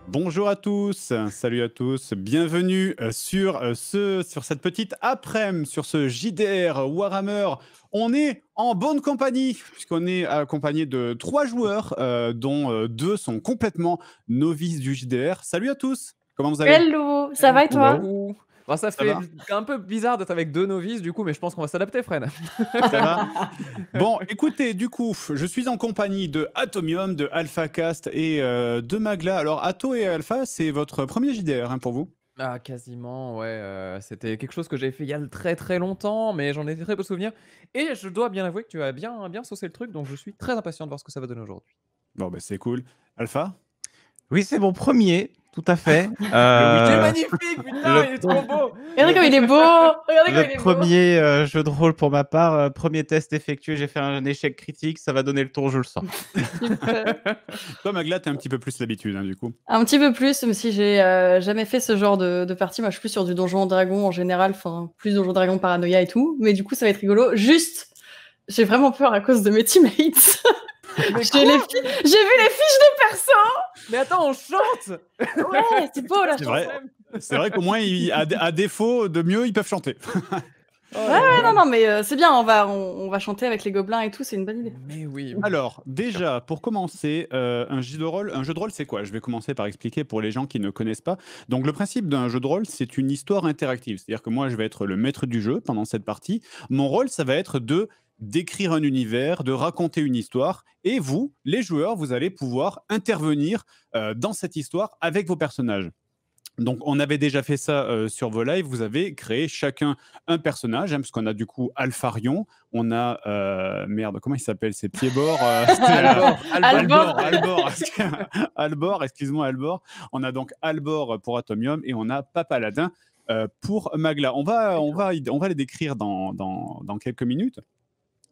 Bonjour à tous, salut à tous, bienvenue sur cette petite après-midi, sur ce JDR Warhammer. On est en bonne compagnie, puisqu'on est accompagné de 3 joueurs, dont 2 sont complètement novices du JDR. Salut à tous, comment vous allez? Hello, ça va et toi? Coucou. Bon, ça Ça fait va? un peu bizarre d'être avec 2 novices du coup, mais je pense qu'on va s'adapter, Fred. Ça va? Bon, écoutez, du coup, je suis en compagnie de Atomium, de AlphaCast et de Magla. Alors, Atto et Alpha, c'est votre premier JDR hein, pour vous? Ah quasiment, ouais, c'était quelque chose que j'avais fait il y a très, très longtemps, mais j'en ai très peu souvenir et je dois bien avouer que tu as bien saucé le truc, donc je suis très impatient de voir ce que ça va donner aujourd'hui. Bon, ben c'est cool. Alpha? Oui, c'est mon premier, tout à fait. Il est magnifique, putain, il est trop beau! Regardez comme il est beau! Regardez comme il Le est beau! premier jeu de rôle pour ma part, premier test effectué, j'ai fait un échec critique, ça va donner le ton, je le sens. Super. Toi, Magla, t'as un petit peu plus l'habitude, hein, du coup. Un petit peu plus, même si j'ai jamais fait ce genre de partie. Moi, je suis plus sur du Donjon Dragon en général, enfin, plus Donjon Dragon Paranoia et tout. Mais du coup, ça va être rigolo. Juste, j'ai vraiment peur à cause de mes teammates. Mais J'ai vu les fiches de perso! Mais attends, on chante! Ouais, c'est beau la C'est chanson! vrai. C'est vrai qu'au moins, à défaut de mieux, ils peuvent chanter. Ouais, non, mais c'est bien, on va chanter avec les gobelins et tout, c'est une bonne idée. Mais oui. Alors, déjà, pour commencer, un jeu de rôle, c'est quoi? Je vais commencer par expliquer pour les gens qui ne connaissent pas. Donc, le principe d'un jeu de rôle, c'est une histoire interactive. C'est-à-dire que moi, je vais être le maître du jeu pendant cette partie. Mon rôle, ça va être de d'écrire un univers, de raconter une histoire. Et vous, les joueurs, vous allez pouvoir intervenir dans cette histoire avec vos personnages. Donc, on avait déjà fait ça sur vos lives. Vous avez créé chacun un personnage, hein, parce qu'on a du coup Alpharion, on a merde, comment il s'appelle? C'est Pied-Bord, Albor. Albor, excuse-moi Albor. On a donc Albor pour Atomium et on a Papaladin pour Magla. On va les décrire dans quelques minutes.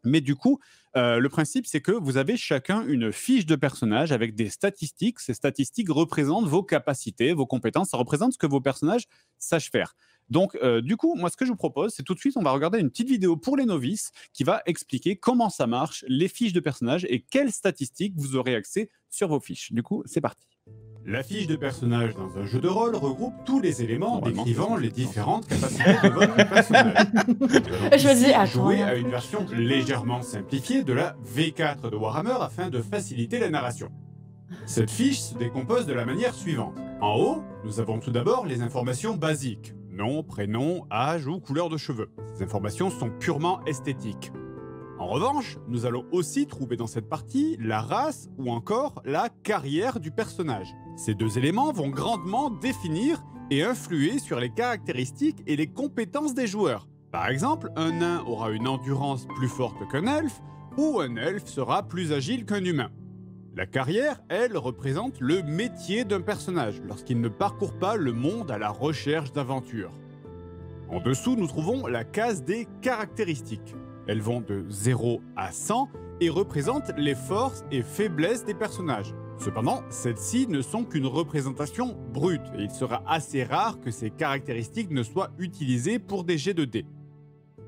Mais du coup, le principe, c'est que vous avez chacun une fiche de personnage avec des statistiques. Ces statistiques représentent vos capacités, vos compétences. Ça représente ce que vos personnages sachent faire. Donc, du coup, moi, ce que je vous propose, c'est tout de suite, on va regarder une petite vidéo pour les novices qui va expliquer comment ça marche, les fiches de personnages et quelles statistiques vous aurez accès sur vos fiches. Du coup, c'est parti. La fiche de personnage dans un jeu de rôle regroupe tous les éléments décrivant les différentes capacités de votre personnage. Je me dis, attends. Jouer à une version légèrement simplifiée de la V4 de Warhammer afin de faciliter la narration. Cette fiche se décompose de la manière suivante. En haut, nous avons tout d'abord les informations basiques. Nom, prénom, âge ou couleur de cheveux. Ces informations sont purement esthétiques. En revanche, nous allons aussi trouver dans cette partie la race ou encore la carrière du personnage. Ces deux éléments vont grandement définir et influer sur les caractéristiques et les compétences des joueurs. Par exemple, un nain aura une endurance plus forte qu'un elfe, ou un elfe sera plus agile qu'un humain. La carrière, elle, représente le métier d'un personnage, lorsqu'il ne parcourt pas le monde à la recherche d'aventures. En dessous, nous trouvons la case des caractéristiques. Elles vont de 0 à 100 et représentent les forces et faiblesses des personnages. Cependant, celles-ci ne sont qu'une représentation brute et il sera assez rare que ces caractéristiques ne soient utilisées pour des jets de dés.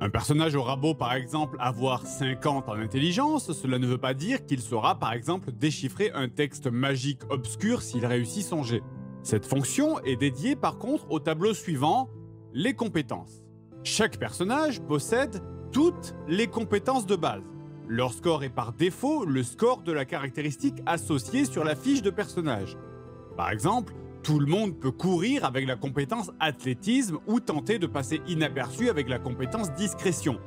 Un personnage aura beau par exemple avoir 50 en intelligence, cela ne veut pas dire qu'il saura par exemple déchiffrer un texte magique obscur s'il réussit son jet. Cette fonction est dédiée par contre au tableau suivant, les compétences. Chaque personnage possède toutes les compétences de base. Leur score est par défaut le score de la caractéristique associée sur la fiche de personnage. Par exemple, tout le monde peut courir avec la compétence athlétisme ou tenter de passer inaperçu avec la compétence discrétion.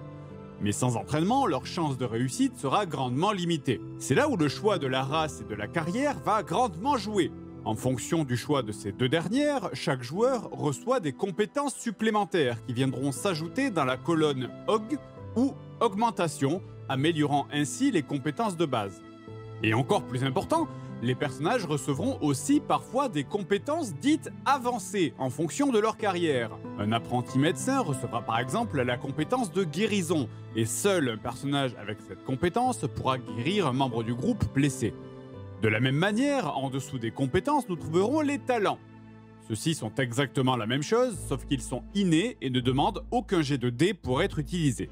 Mais sans entraînement, leur chance de réussite sera grandement limitée. C'est là où le choix de la race et de la carrière va grandement jouer. En fonction du choix de ces deux dernières, chaque joueur reçoit des compétences supplémentaires qui viendront s'ajouter dans la colonne AUG ou augmentation, améliorant ainsi les compétences de base. Et encore plus important, les personnages recevront aussi parfois des compétences dites avancées en fonction de leur carrière. Un apprenti médecin recevra par exemple la compétence de guérison, et seul un personnage avec cette compétence pourra guérir un membre du groupe blessé. De la même manière, en dessous des compétences, nous trouverons les talents. Ceux-ci sont exactement la même chose, sauf qu'ils sont innés et ne demandent aucun jet de dés pour être utilisés.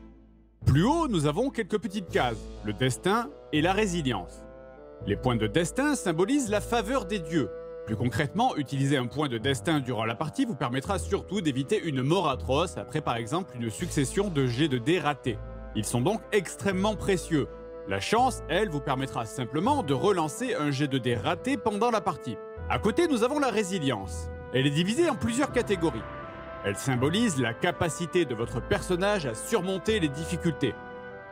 Plus haut, nous avons quelques petites cases, le destin et la résilience. Les points de destin symbolisent la faveur des dieux. Plus concrètement, utiliser un point de destin durant la partie vous permettra surtout d'éviter une mort atroce après par exemple une succession de jets de dés ratés. Ils sont donc extrêmement précieux. La chance, elle, vous permettra simplement de relancer un jet de dés raté pendant la partie. À côté, nous avons la résilience. Elle est divisée en plusieurs catégories. Elle symbolise la capacité de votre personnage à surmonter les difficultés.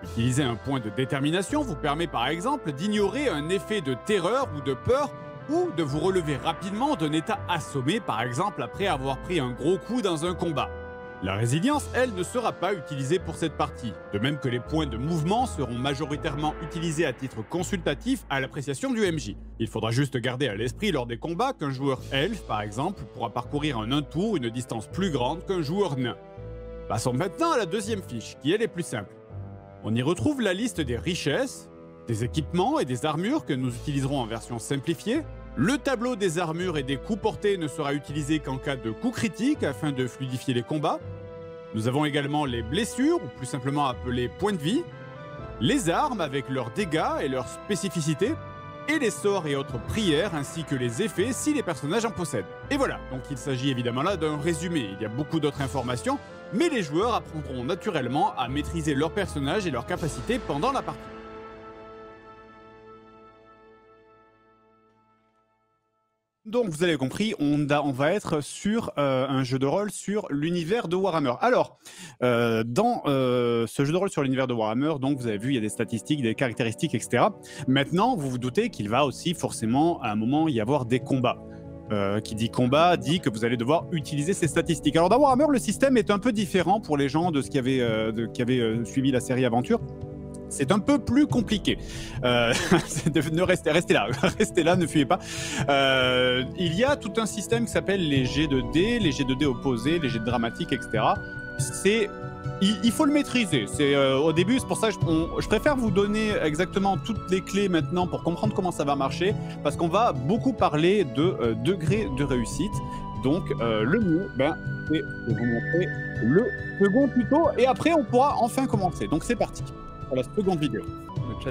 Utiliser un point de détermination vous permet par exemple d'ignorer un effet de terreur ou de peur ou de vous relever rapidement d'un état assommé par exemple après avoir pris un gros coup dans un combat. La résilience, elle, ne sera pas utilisée pour cette partie, de même que les points de mouvement seront majoritairement utilisés à titre consultatif à l'appréciation du MJ. Il faudra juste garder à l'esprit lors des combats qu'un joueur elfe, par exemple, pourra parcourir en un tour une distance plus grande qu'un joueur nain. Passons maintenant à la deuxième fiche, qui elle est plus simple. On y retrouve la liste des richesses, des équipements et des armures que nous utiliserons en version simplifiée. Le tableau des armures et des coups portés ne sera utilisé qu'en cas de coup critique afin de fluidifier les combats. Nous avons également les blessures, ou plus simplement appelées points de vie, les armes avec leurs dégâts et leurs spécificités, et les sorts et autres prières ainsi que les effets si les personnages en possèdent. Et voilà, donc il s'agit évidemment là d'un résumé, il y a beaucoup d'autres informations, mais les joueurs apprendront naturellement à maîtriser leurs personnages et leurs capacités pendant la partie. Donc vous avez compris, on va être sur un jeu de rôle sur l'univers de Warhammer. Alors, dans ce jeu de rôle sur l'univers de Warhammer, donc vous avez vu, il y a des statistiques, des caractéristiques, etc. Maintenant, vous vous doutez qu'il va aussi forcément à un moment y avoir des combats. Qui dit combat dit que vous allez devoir utiliser ces statistiques. Alors dans Warhammer, le système est un peu différent pour les gens de ce qui avaient suivi la série Aventure. C'est un peu plus compliqué. Restez là, ne fuyez pas. Il y a tout un système qui s'appelle les jets de dés, les jets de dés opposés, les jets de dramatique, etc. Il faut le maîtriser. Au début, c'est pour ça que je préfère vous donner exactement toutes les clés maintenant pour comprendre comment ça va marcher, parce qu'on va beaucoup parler de degré de réussite. Donc le mieux, c'est de vous montrer le second tuto, et après on pourra enfin commencer. Donc c'est parti pour la seconde vidéo.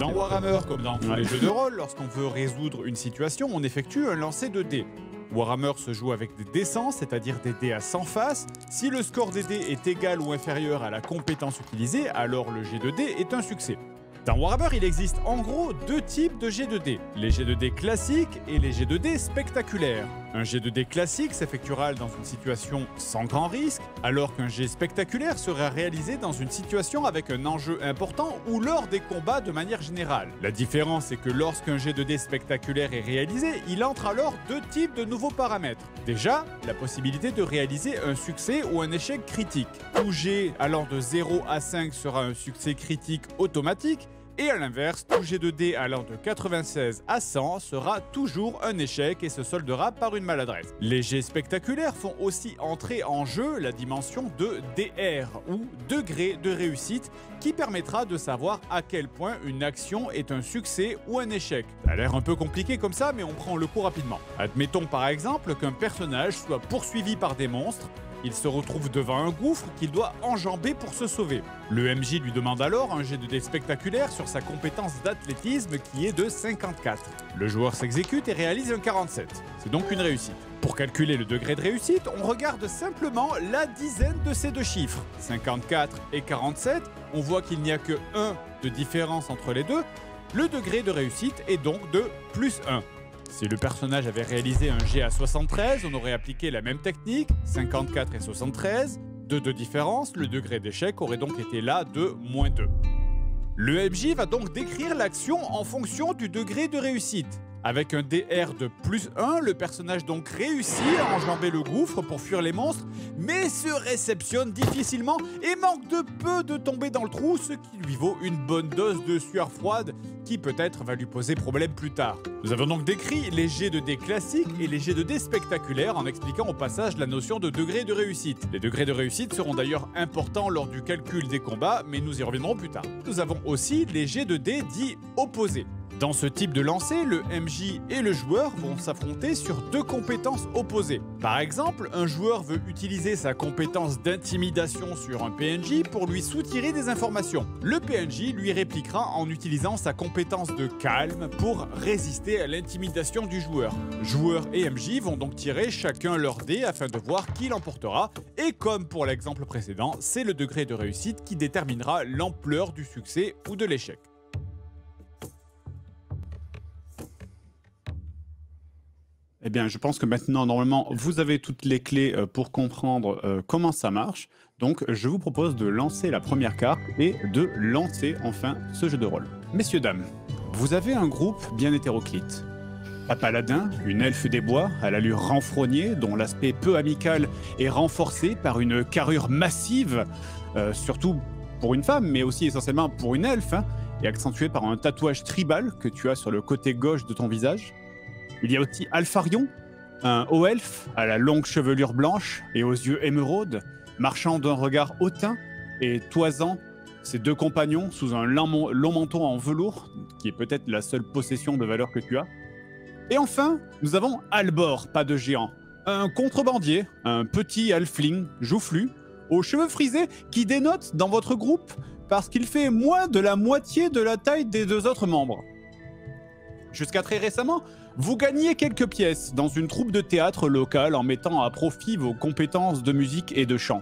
Dans Warhammer, comme dans tous les jeux de rôle, lorsqu'on veut résoudre une situation, on effectue un lancer de dés. Warhammer se joue avec des dés 100, c'est-à-dire des dés à 100 faces. Si le score des dés est égal ou inférieur à la compétence utilisée, alors le jet de dés est un succès. Dans Warhammer, il existe en gros deux types de jets de dés. Les jets de dés classiques et les jets de dés spectaculaires. Un jet de dés classique s'effectuera dans une situation sans grand risque, alors qu'un jet spectaculaire sera réalisé dans une situation avec un enjeu important ou lors des combats de manière générale. La différence est que lorsqu'un jet de dés spectaculaire est réalisé, il entre alors deux types de nouveaux paramètres. Déjà, la possibilité de réaliser un succès ou un échec critique. Tout jet allant de 0 à 5 sera un succès critique automatique, et à l'inverse, tout jet de dés allant de 96 à 100 sera toujours un échec et se soldera par une maladresse. Les jets spectaculaires font aussi entrer en jeu la dimension de DR, ou degré de réussite, qui permettra de savoir à quel point une action est un succès ou un échec. Ça a l'air un peu compliqué comme ça, mais on prend le coup rapidement. Admettons par exemple qu'un personnage soit poursuivi par des monstres. Il se retrouve devant un gouffre qu'il doit enjamber pour se sauver. Le MJ lui demande alors un jet de dés spectaculaire sur sa compétence d'athlétisme qui est de 54. Le joueur s'exécute et réalise un 47. C'est donc une réussite. Pour calculer le degré de réussite, on regarde simplement la dizaine de ces deux chiffres. 54 et 47, on voit qu'il n'y a que 1 de différence entre les deux. Le degré de réussite est donc de plus 1. Si le personnage avait réalisé un jet à 73, on aurait appliqué la même technique, 54 et 73, 2 de différence, le degré d'échec aurait donc été là de moins 2. Le MJ va donc décrire l'action en fonction du degré de réussite. Avec un DR de plus 1, le personnage donc réussit à enjamber le gouffre pour fuir les monstres, mais se réceptionne difficilement et manque de peu de tomber dans le trou, ce qui lui vaut une bonne dose de sueur froide qui peut-être va lui poser problème plus tard. Nous avons donc décrit les jets de dés classiques et les jets de dés spectaculaires en expliquant au passage la notion de degré de réussite. Les degrés de réussite seront d'ailleurs importants lors du calcul des combats, mais nous y reviendrons plus tard. Nous avons aussi les jets de dés dits opposés. Dans ce type de lancer, le MJ et le joueur vont s'affronter sur deux compétences opposées. Par exemple, un joueur veut utiliser sa compétence d'intimidation sur un PNJ pour lui soutirer des informations. Le PNJ lui répliquera en utilisant sa compétence de calme pour résister à l'intimidation du joueur. Joueur et MJ vont donc tirer chacun leur dé afin de voir qui l'emportera, et comme pour l'exemple précédent, c'est le degré de réussite qui déterminera l'ampleur du succès ou de l'échec. Eh bien, je pense que maintenant, normalement, vous avez toutes les clés pour comprendre comment ça marche. Donc, je vous propose de lancer la première carte et de lancer enfin ce jeu de rôle. Messieurs, dames, vous avez un groupe bien hétéroclite. Un paladin, une elfe des bois, à l'allure renfrognée, dont l'aspect peu amical est renforcé par une carrure massive, surtout pour une femme, mais aussi essentiellement pour une elfe, hein, et accentué par un tatouage tribal que tu as sur le côté gauche de ton visage. Il y a aussi Alpharion, un haut elfe à la longue chevelure blanche et aux yeux émeraudes, marchant d'un regard hautain et toisant ses deux compagnons sous un long manteau en velours, qui est peut-être la seule possession de valeur que tu as. Et enfin, nous avons Albor, pas de géant, un contrebandier, un petit halfling joufflu, aux cheveux frisés, qui dénote dans votre groupe parce qu'il fait moins de la moitié de la taille des deux autres membres. Jusqu'à très récemment, vous gagniez quelques pièces dans une troupe de théâtre locale en mettant à profit vos compétences de musique et de chant.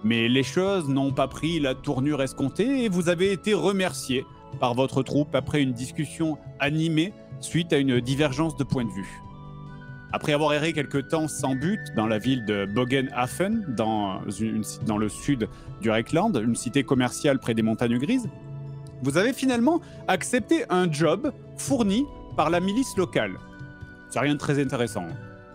Mais les choses n'ont pas pris la tournure escomptée et vous avez été remercié par votre troupe après une discussion animée suite à une divergence de point de vue. Après avoir erré quelque temps sans but dans la ville de Bogenhafen, dans le sud du Reikland, une cité commerciale près des montagnes grises, vous avez finalement accepté un job fourni par la milice locale. C'est rien de très intéressant.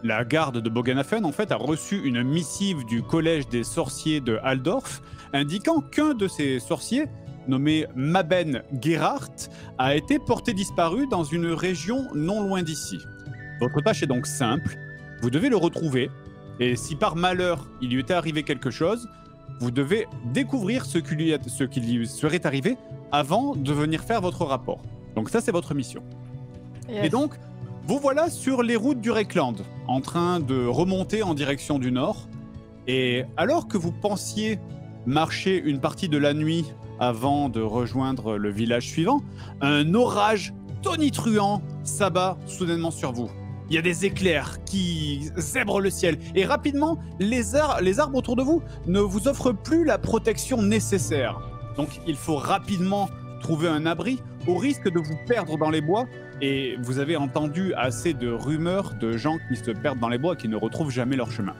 La garde de Bogenhafen, en fait, a reçu une missive du collège des sorciers de Aldorf, indiquant qu'un de ces sorciers, nommé Maben Gerhardt, a été porté disparu dans une région non loin d'ici. Votre tâche est donc simple, vous devez le retrouver, et si par malheur il lui était arrivé quelque chose, vous devez découvrir ce qui lui serait arrivé avant de venir faire votre rapport. Donc ça, c'est votre mission. Yes. Et donc, vous voilà sur les routes du Reikland, en train de remonter en direction du nord. Et alors que vous pensiez marcher une partie de la nuit avant de rejoindre le village suivant, un orage tonitruant s'abat soudainement sur vous. Il y a des éclairs qui zèbrent le ciel. Et rapidement, les arbres autour de vous ne vous offrent plus la protection nécessaire. Donc, il faut rapidement trouver un abri au risque de vous perdre dans les bois. Et vous avez entendu assez de rumeurs de gens qui se perdent dans les bois et qui ne retrouvent jamais leur chemin.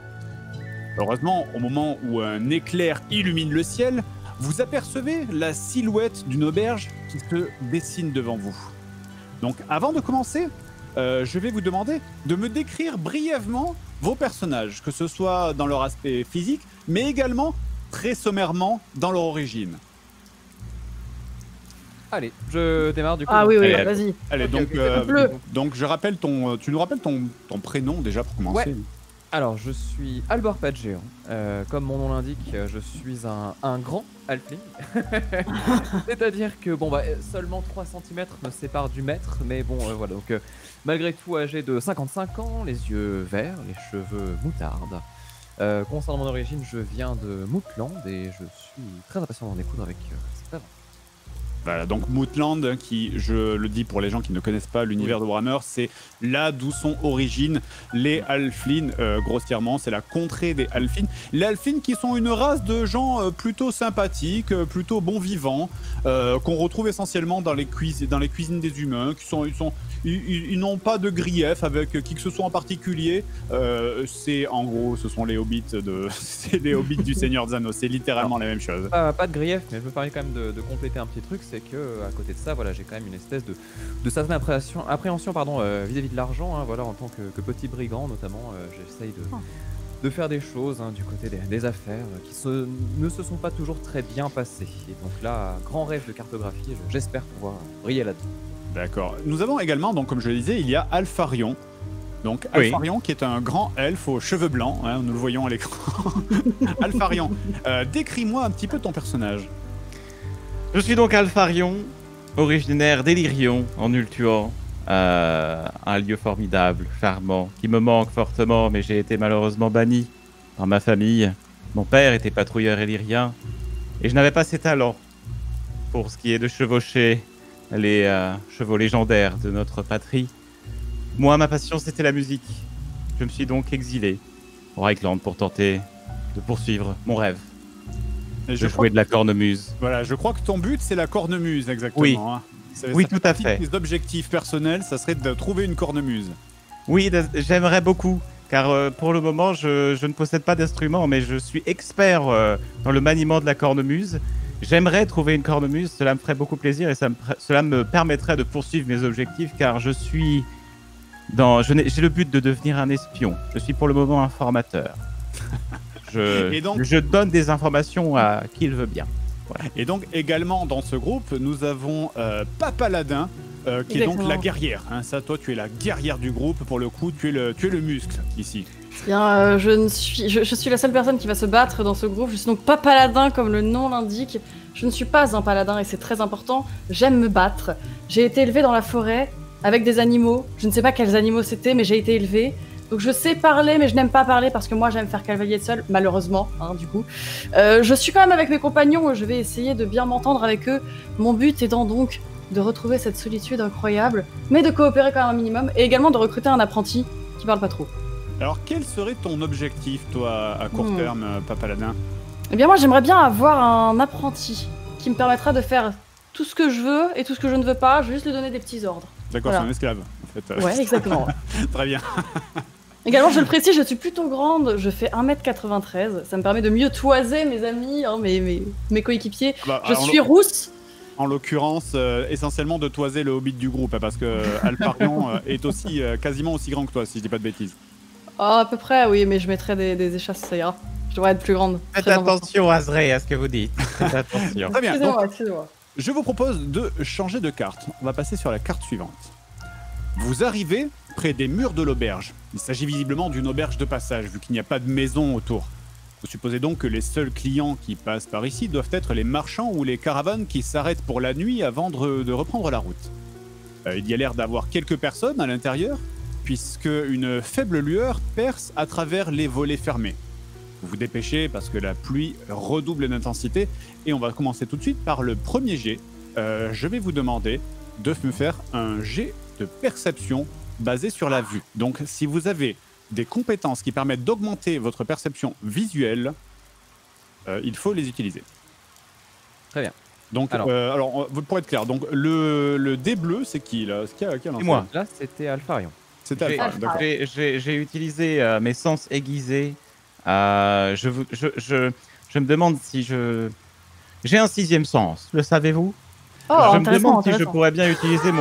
Heureusement, au moment où un éclair illumine le ciel, vous apercevez la silhouette d'une auberge qui se dessine devant vous. Donc, avant de commencer, je vais vous demander de me décrire brièvement vos personnages, que ce soit dans leur aspect physique, mais également, très sommairement, dans leur origine. Allez, je démarre du coup. Ah oui, oui, Allez, vas-y. Allez, ok. donc je rappelle tu nous rappelles ton prénom déjà pour commencer. Ouais. Alors, je suis Albor Padgéant. Comme mon nom l'indique, je suis un grand halfling. C'est-à-dire que, bon, bah, seulement 3 cm me séparent du maître, mais bon, voilà. Donc, malgré tout, âgé de 55 ans, les yeux verts, les cheveux moutarde. Concernant mon origine, je viens de Moutland et je suis très impatient d'en découdre avec cette aventure. Voilà, donc Moutland, qui, je le dis pour les gens qui ne connaissent pas l'univers de Warhammer, c'est là d'où sont origines les Halflings, grossièrement, c'est la contrée des Halflings. Les Halflings qui sont une race de gens plutôt sympathiques, plutôt bons vivants, qu'on retrouve essentiellement dans les cuisines des humains, ils n'ont pas de grief avec qui que ce soit en particulier. C'est en gros, ce sont les hobbits c'est les hobbits du Seigneur des Anneaux, c'est littéralement la même chose. Pas de grief, mais je me permets quand même de compléter un petit truc, c'est que à côté de ça, voilà, j'ai quand même une espèce de certaine appréhension vis-à-vis de l'argent, hein, voilà, en tant que petit brigand notamment, j'essaye de faire des choses du côté des affaires qui ne se sont pas toujours très bien passées. Et donc là, grand rêve de cartographie, j'espère pouvoir briller là-dedans. D'accord. Nous avons également, donc comme je le disais, il y a Alpharion. Donc Alpharion qui est un grand elfe aux cheveux blancs, hein, nous le voyons à l'écran. Alpharion, décris-moi un petit peu ton personnage. Je suis donc Alpharion, originaire d'Elyrion, en Ultuan. Un lieu formidable, charmant, qui me manque fortement, mais j'ai été malheureusement banni par ma famille. Mon père était patrouilleur élyrien, et je n'avais pas ses talents pour ce qui est de chevaucher les chevaux légendaires de notre patrie. Moi, ma passion, c'était la musique. Je me suis donc exilé au Reichland pour tenter de poursuivre mon rêve. Et Je jouais de la cornemuse. Voilà, je crois que ton but, c'est la cornemuse, exactement. Oui. Hein. Oui, tout à fait. Tes objectifs personnels, ça serait de trouver une cornemuse. Oui, j'aimerais beaucoup, car pour le moment, je ne possède pas d'instrument, mais je suis expert dans le maniement de la cornemuse. J'aimerais trouver une cornemuse, cela me ferait beaucoup plaisir et cela me permettrait de poursuivre mes objectifs, car j'ai le but de devenir un espion. Je suis pour le moment un formateur. Je donne des informations à qui le veut bien. Voilà. Et donc également dans ce groupe, nous avons Papaladin, qui est donc la guerrière. Hein. Ça, toi, tu es la guerrière du groupe. Pour le coup, tu es le muscle ici. Bien, je suis la seule personne qui va se battre dans ce groupe. Je suis donc pas paladin comme le nom l'indique. Je ne suis pas un paladin et c'est très important. J'aime me battre. J'ai été élevée dans la forêt avec des animaux. Je ne sais pas quels animaux c'était, mais j'ai été élevée. Donc je sais parler, mais je n'aime pas parler parce que moi j'aime faire cavalier seul, malheureusement, hein, du coup. Je suis quand même avec mes compagnons, je vais essayer de bien m'entendre avec eux. Mon but étant donc de retrouver cette solitude incroyable, mais de coopérer quand même un minimum, et également de recruter un apprenti qui parle pas trop. Alors quel serait ton objectif, toi, à court terme, Papaladin? Eh bien moi j'aimerais bien avoir un apprenti qui me permettra de faire tout ce que je veux et tout ce que je ne veux pas, je vais juste lui donner des petits ordres. D'accord, Voilà. c'est un esclave, en fait. Ouais, exactement. Très bien. Également, je le précise, je suis plutôt grande, je fais 1m93, ça me permet de mieux toiser mes amis, hein, mes coéquipiers. Bah, Je suis rousse. En l'occurrence, essentiellement de toiser le hobbit du groupe, hein, parce que Alparion est aussi quasiment aussi grand que toi, si je dis pas de bêtises. Oh, à peu près, oui, mais je mettrai des échasses, ça ira. Je devrais être plus grande. Faites Très important. attention, Azré, à ce que vous dites. Faites attention. Très bien, donc Excusez-moi, excusez-moi. je vous propose de changer de carte. On va passer sur la carte suivante. Vous arrivez près des murs de l'auberge. Il s'agit visiblement d'une auberge de passage, vu qu'il n'y a pas de maison autour. Vous supposez donc que les seuls clients qui passent par ici doivent être les marchands ou les caravanes qui s'arrêtent pour la nuit avant de reprendre la route. Il y a l'air d'avoir quelques personnes à l'intérieur, puisque une faible lueur perce à travers les volets fermés. Vous vous dépêchez parce que la pluie redouble d'intensité, et on va commencer tout de suite par le premier jet. Je vais vous demander de me faire un jet de perception basé sur la vue. Donc si vous avez des compétences qui permettent d'augmenter votre perception visuelle, il faut les utiliser. Très bien. Donc, alors pour être clair, donc le dé bleu, c'est qui là? Qui a lancé? C'est moi. Là, c'était Alpharion. C'était Alpha, d'accord. J'ai utilisé mes sens aiguisés. Je me demande si j'ai un sixième sens, le savez-vous? Oh, Je me intéressant, demande si je intéressant. pourrais bien utiliser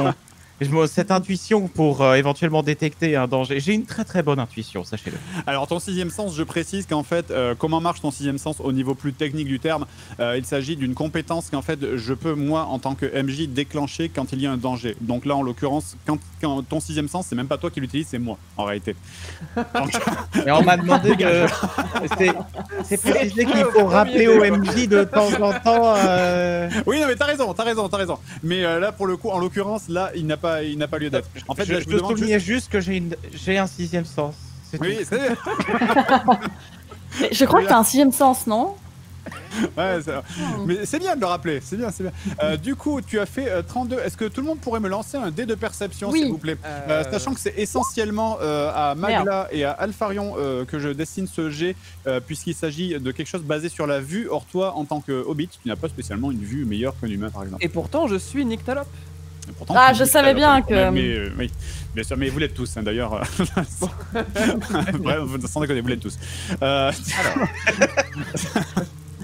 cette intuition pour éventuellement détecter un danger. J'ai une très très bonne intuition, sachez-le. Alors ton sixième sens, je précise qu'en fait, comment marche ton sixième sens au niveau plus technique du terme? Il s'agit d'une compétence qu'en fait je peux moi en tant que MJ déclencher quand il y a un danger. Donc là en l'occurrence, quand ton sixième sens, c'est même pas toi qui l'utilise, c'est moi en réalité. Donc, Et on m'a demandé de... C'est précisé qu'il faut rappeler au MJ de temps en temps... oui, non mais t'as raison. Mais là pour le coup, en l'occurrence, là il n'a pas lieu d'être. En fait, je là, te vous demande soulignais juste que j'ai un sixième sens. C'est Oui, tout. c'est Mais je crois que t'as un sixième sens, non? Ouais, mais c'est bien de le rappeler, c'est bien. Du coup, tu as fait 32. Est-ce que tout le monde pourrait me lancer un dé de perception, Oui. s'il vous plaît? Sachant que c'est essentiellement à Magla et à Alpharion que je destine ce jet, puisqu'il s'agit de quelque chose basé sur la vue. Or, toi, en tant que hobbit, tu n'as pas spécialement une vue meilleure qu'un humain, par exemple. Et pourtant, je suis Nyctalope. Et pourtant, Ah, tu je dis savais que- bien que- oui, bien sûr, mais vous l'êtes tous, hein, d'ailleurs. Bref, sans déconner, vous l'êtes tous.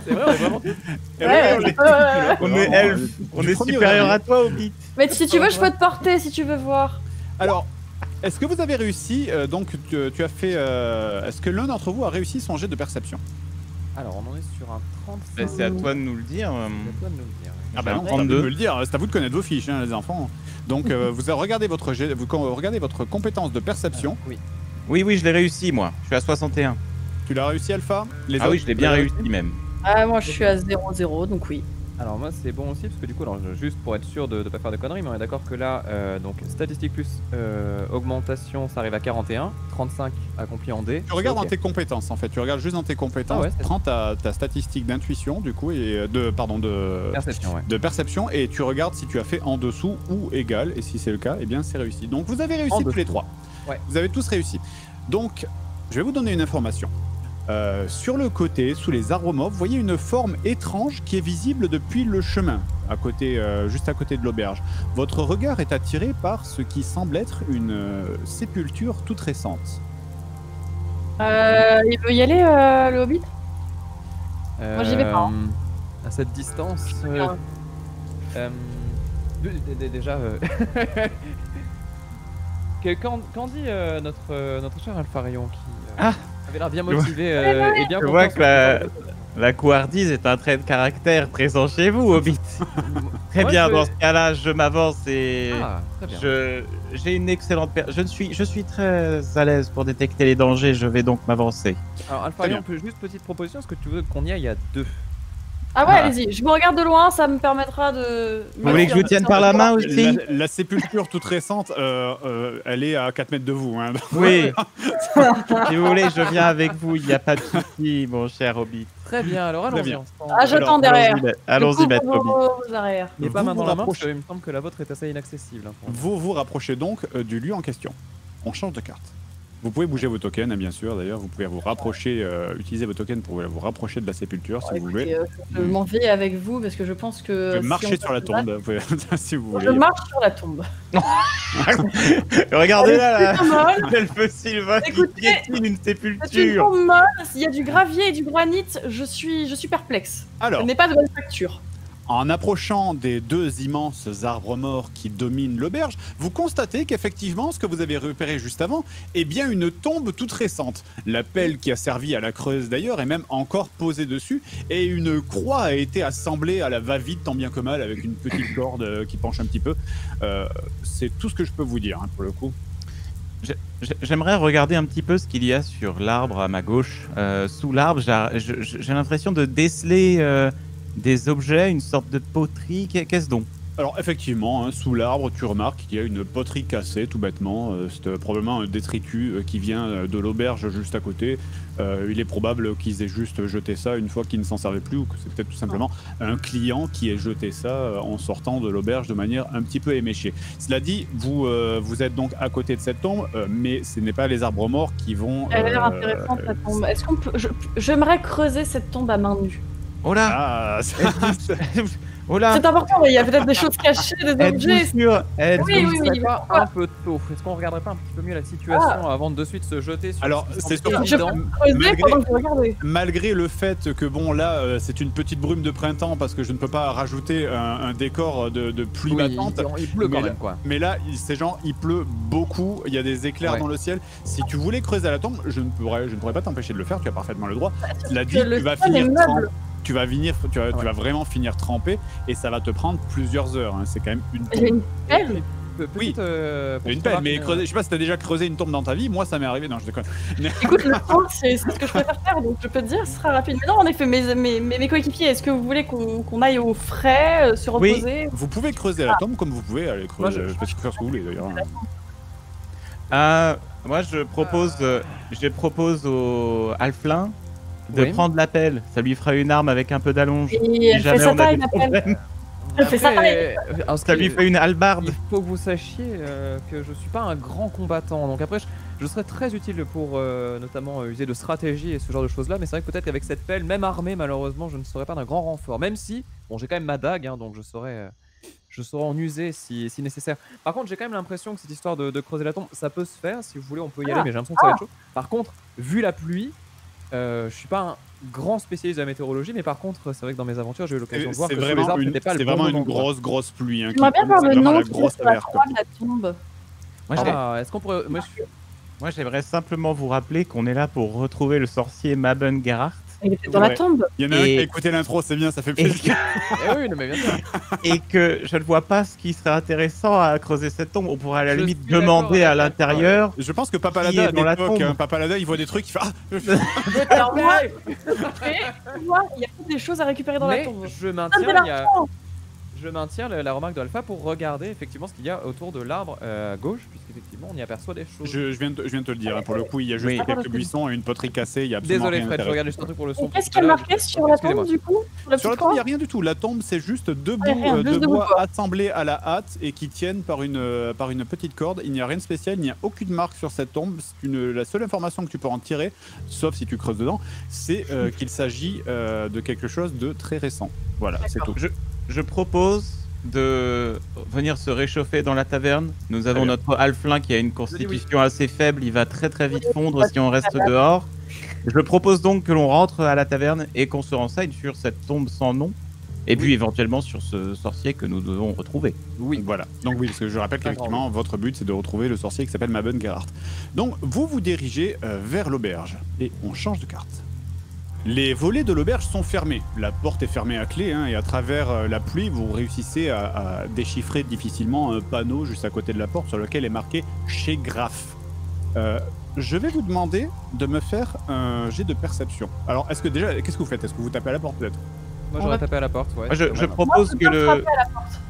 C'est vrai, on est vraiment. On est elfe, on est supérieur à toi, Hobbit. Mais si tu veux, je peux te porter si tu veux voir. Alors, est-ce que vous avez réussi, donc tu as fait... est-ce que l'un d'entre vous a réussi son jet de perception? Alors, on en est sur un 35. Ben, c'est à toi de nous le dire. C'est à toi de nous le dire. Ah bah non, c'est à vous 32. de me le dire, c'est à vous de connaître vos fiches, hein, les enfants. Donc vous regardez votre jet, vous regardez votre compétence de perception. Oui. Oui, je l'ai réussi, moi. Je suis à 61. Tu l'as réussi, Alpha? Les Ah oui, autres, je l'ai bien vous l'avez réussi même. Ah, moi je suis à 0-0, donc oui. Alors moi c'est bon aussi parce que du coup, alors, juste pour être sûr de pas faire de conneries, mais on est d'accord que là, donc statistique plus augmentation, ça arrive à 41, 35 accompli en D. Tu regardes Ok. dans tes compétences en fait, tu regardes juste dans tes compétences, Ah ouais, c'est prends ta statistique d'intuition du coup et de Perception, ouais. de perception et tu regardes si tu as fait en dessous ou égal et si c'est le cas, eh bien c'est réussi. Donc vous avez réussi En tous les dessous. trois. Ouais. Vous avez tous réussi. Donc je vais vous donner une information. Sur le côté, sous les arbres morts, vous voyez une forme étrange qui est visible depuis le chemin, à côté, juste à côté de l'auberge. Votre regard est attiré par ce qui semble être une sépulture toute récente. Il veut y aller, le Hobbit? Moi, j'y vais pas, hein. À cette distance. Regarde. Déjà. Qu'en dit notre cher Alpharion qui avait l'air bien motivé et bien Je content vois sur que la couardise est un trait de caractère présent chez vous, Hobbit. Très Ouais, bien, je- dans ce cas-là, je m'avance et Ah, très bien. j'ai une excellente... Je suis très à l'aise pour détecter les dangers, je vais donc m'avancer. Alors Alpharion, juste petite proposition, est-ce que tu veux qu'on y aille à deux? Ah ouais, Ah. allez-y, je me regarde de loin, ça me permettra de... Vous voulez que je vous tienne par la main aussi? La sépulture toute récente, elle est à 4 mètres de vous. Hein. Oui. Si vous voulez, je viens avec vous, il n'y a pas de souci, mon cher Hobbit. Très bien, alors Très allons-y bien. ensemble. Ah, j'attends derrière. Allons-y, maître Hobbit. Vos arrières. Mais pas Vous main vous dans la main, parce rapprochez. qu'il me semble que la vôtre est assez inaccessible. hein, pour Vous vous rapprochez donc du lieu en question. On change de carte. Vous pouvez bouger vos tokens, hein, bien sûr. D'ailleurs, vous pouvez vous rapprocher, utiliser vos tokens pour vous rapprocher de la sépulture si vous voulez. Écoutez, je m'en vais avec vous parce que je pense que... Vous pouvez si marcher on sur la peut se battre- tombe, vous pouvez, si vous voulez. Je marche sur la tombe. Regardez là, C'est molle. l'elfe Sylvain qui Écoutez, piétine une C'est une sépulture. tombe molle, il y a du gravier et du granit, je suis perplexe. Alors, Elle n'est pas de bonne facture. en approchant des deux immenses arbres morts qui dominent l'auberge, vous constatez qu'effectivement, ce que vous avez repéré juste avant est bien une tombe toute récente. La pelle qui a servi à la creuse d'ailleurs est même encore posée dessus, et une croix a été assemblée à la va-vite tant bien que mal avec une petite corde qui penche un petit peu. C'est tout ce que je peux vous dire hein, pour le coup. J'aimerais regarder un petit peu ce qu'il y a sur l'arbre à ma gauche. Sous l'arbre, j'ai l'impression de déceler des objets, une sorte de poterie. Qu'est-ce donc? Alors effectivement, hein, sous l'arbre, tu remarques qu'il y a une poterie cassée, tout bêtement. C'est probablement un détritus qui vient de l'auberge juste à côté. Il est probable qu'ils aient juste jeté ça une fois qu'ils ne s'en servaient plus, ou que c'est peut-être tout simplement un client qui ait jeté ça en sortant de l'auberge de manière un petit peu éméchée. Cela dit, vous êtes donc à côté de cette tombe, mais ce n'est pas les arbres morts qui vont... Elle a l'air intéressante la tombe. Est-ce qu'on peut... J'aimerais creuser cette tombe à main nue. Oh là. Ah, ça- Oh là. C'est important, il y a peut-être des choses cachées, des objets. Êtes-vous sûr? Oui, oui, C'est oui. pas pourquoi un peu tôt. Est-ce qu'on regarderait pas un petit peu mieux la situation avant de suite se jeter sur Alors, ce qui c'est semble surtout- Je évident peux creuser Malgré- pendant que vous regardez. Malgré le fait que bon là c'est une petite brume de printemps parce que je ne peux pas rajouter un décor de pluie Oui, battante. il pleut quand Mais même quoi. Mais là, c'est genre, il pleut beaucoup, il y a des éclairs Ouais. dans le ciel. Si tu voulais creuser à la tombe, je ne pourrais pas t'empêcher de le faire, tu as parfaitement le droit. Cela dit, que le tu vas sol est finir meuble. trempé. Tu vas Ouais. vraiment finir trempé et ça va te prendre plusieurs heures. hein. C'est quand même une J'ai tombe. une pelle. Oui. Petite, Une pelle, mais creuser, je sais pas si t'as déjà creusé une tombe dans ta vie, moi ça m'est arrivé, non je déconne. Écoute, le temps, c'est ce que je préfère faire, donc je peux te dire, ce sera rapide. Mais non, en effet, mes coéquipiers, est-ce que vous voulez qu'on aille au frais, se Oui. reposer? Vous pouvez creuser la tombe comme vous pouvez aller Moi, creuser, faire ce que vous voulez d'ailleurs. Moi, je propose au Halflin de Oui. prendre la pelle. Ça lui fera une arme avec un peu d'allonge. Et Si elle fait jamais sa on a taille, des la pelle. problèmes, Elle fait sa taille. ça lui fait une hallebarde. Il faut que vous sachiez que je suis pas un grand combattant, donc après je serais très utile pour notamment user de stratégie et ce genre de choses là, mais c'est vrai que peut-être qu'avec cette pelle, même armée malheureusement, je ne serais pas d'un grand renfort, même si, bon j'ai quand même ma dague, hein, donc je saurais en user si nécessaire. Par contre j'ai quand même l'impression que cette histoire de creuser la tombe, ça peut se faire, si vous voulez on peut y aller, mais j'ai l'impression que ça va être chaud. Par contre, vu la pluie, je suis pas un grand spécialiste de la météorologie, mais par contre c'est vrai que dans mes aventures j'ai eu l'occasion de voir C'est que sous les vraiment, arbres une, c'était pas le c'est bon vraiment une endroit. grosse pluie. Hein, J'aimerais bien voir le vraiment nom la qui est grosse sur la alerte. croix de la tombe. Est-ce qu'on pourrait... Moi, j'aimerais simplement vous rappeler qu'on est là pour retrouver le sorcier Maben Gerhardt Il était dans la Ouais. tombe. Il y en a un qui Et- a écouté l'intro, c'est bien, ça fait et, plaisir. Eh oui, non, mais bien sûr. et que je ne vois pas ce qui serait intéressant à creuser cette tombe. On pourrait à la Je limite suis d'accord demander à avec toi. l'intérieur. Je pense que Papa Qui Lada, est à dans la l'époque, tombe Papa Lada, il voit des trucs, il fait Ah Alors moi, tu vois, il y a peut-être des choses à récupérer dans la Mais tombe. je Donne de maintiens, l'argent. je maintiens la remarque de Alpha pour regarder effectivement ce qu'il y a autour de l'arbre à gauche, puisqu'effectivement on y aperçoit des choses. Je viens de te le dire, hein, pour le coup, il y a juste Oui. quelques buissons et une poterie cassée, il y a absolument Désolé rien Fred, je d'intéressant. regarde juste un truc pour le son. Et qu'est-ce qui est marqué sur la tombe du coup? Sur la Sur la petite tombe, il n'y croix a rien du tout. La tombe, c'est juste deux Ouais, bouts rien, de juste deux bouts de bois bois. assemblés à la hâte et qui tiennent par une petite corde. Il n'y a rien de spécial, il n'y a aucune marque sur cette tombe. La seule information que tu peux en tirer, sauf si tu creuses dedans, c'est qu'il s'agit de quelque chose de très récent. Voilà, c'est tout. Je propose de venir se réchauffer dans la taverne. Nous avons bien. notre halflin qui a une constitution assez faible, il va très très vite fondre si on reste dehors. Je propose donc que l'on rentre à la taverne et qu'on se renseigne sur cette tombe sans nom, et puis éventuellement sur ce sorcier que nous devons retrouver. Oui, voilà. Donc oui, parce que je rappelle qu'effectivement, votre but, c'est de retrouver le sorcier qui s'appelle Mabon Gerhardt. Donc, vous vous dirigez vers l'auberge, et on change de carte. Les volets de l'auberge sont fermés. La porte est fermée à clé, hein, et à travers la pluie, vous réussissez à déchiffrer difficilement un panneau juste à côté de la porte sur lequel est marqué « Chez Graff ». Je vais vous demander de me faire un jet de perception. Alors, est-ce que déjà, qu'est-ce que vous faites? Est-ce que vous tapez à la porte peut-être? Moi j'aurais tapé à la porte, ouais. Moi, je quand même. propose que le... Frapper à la porte.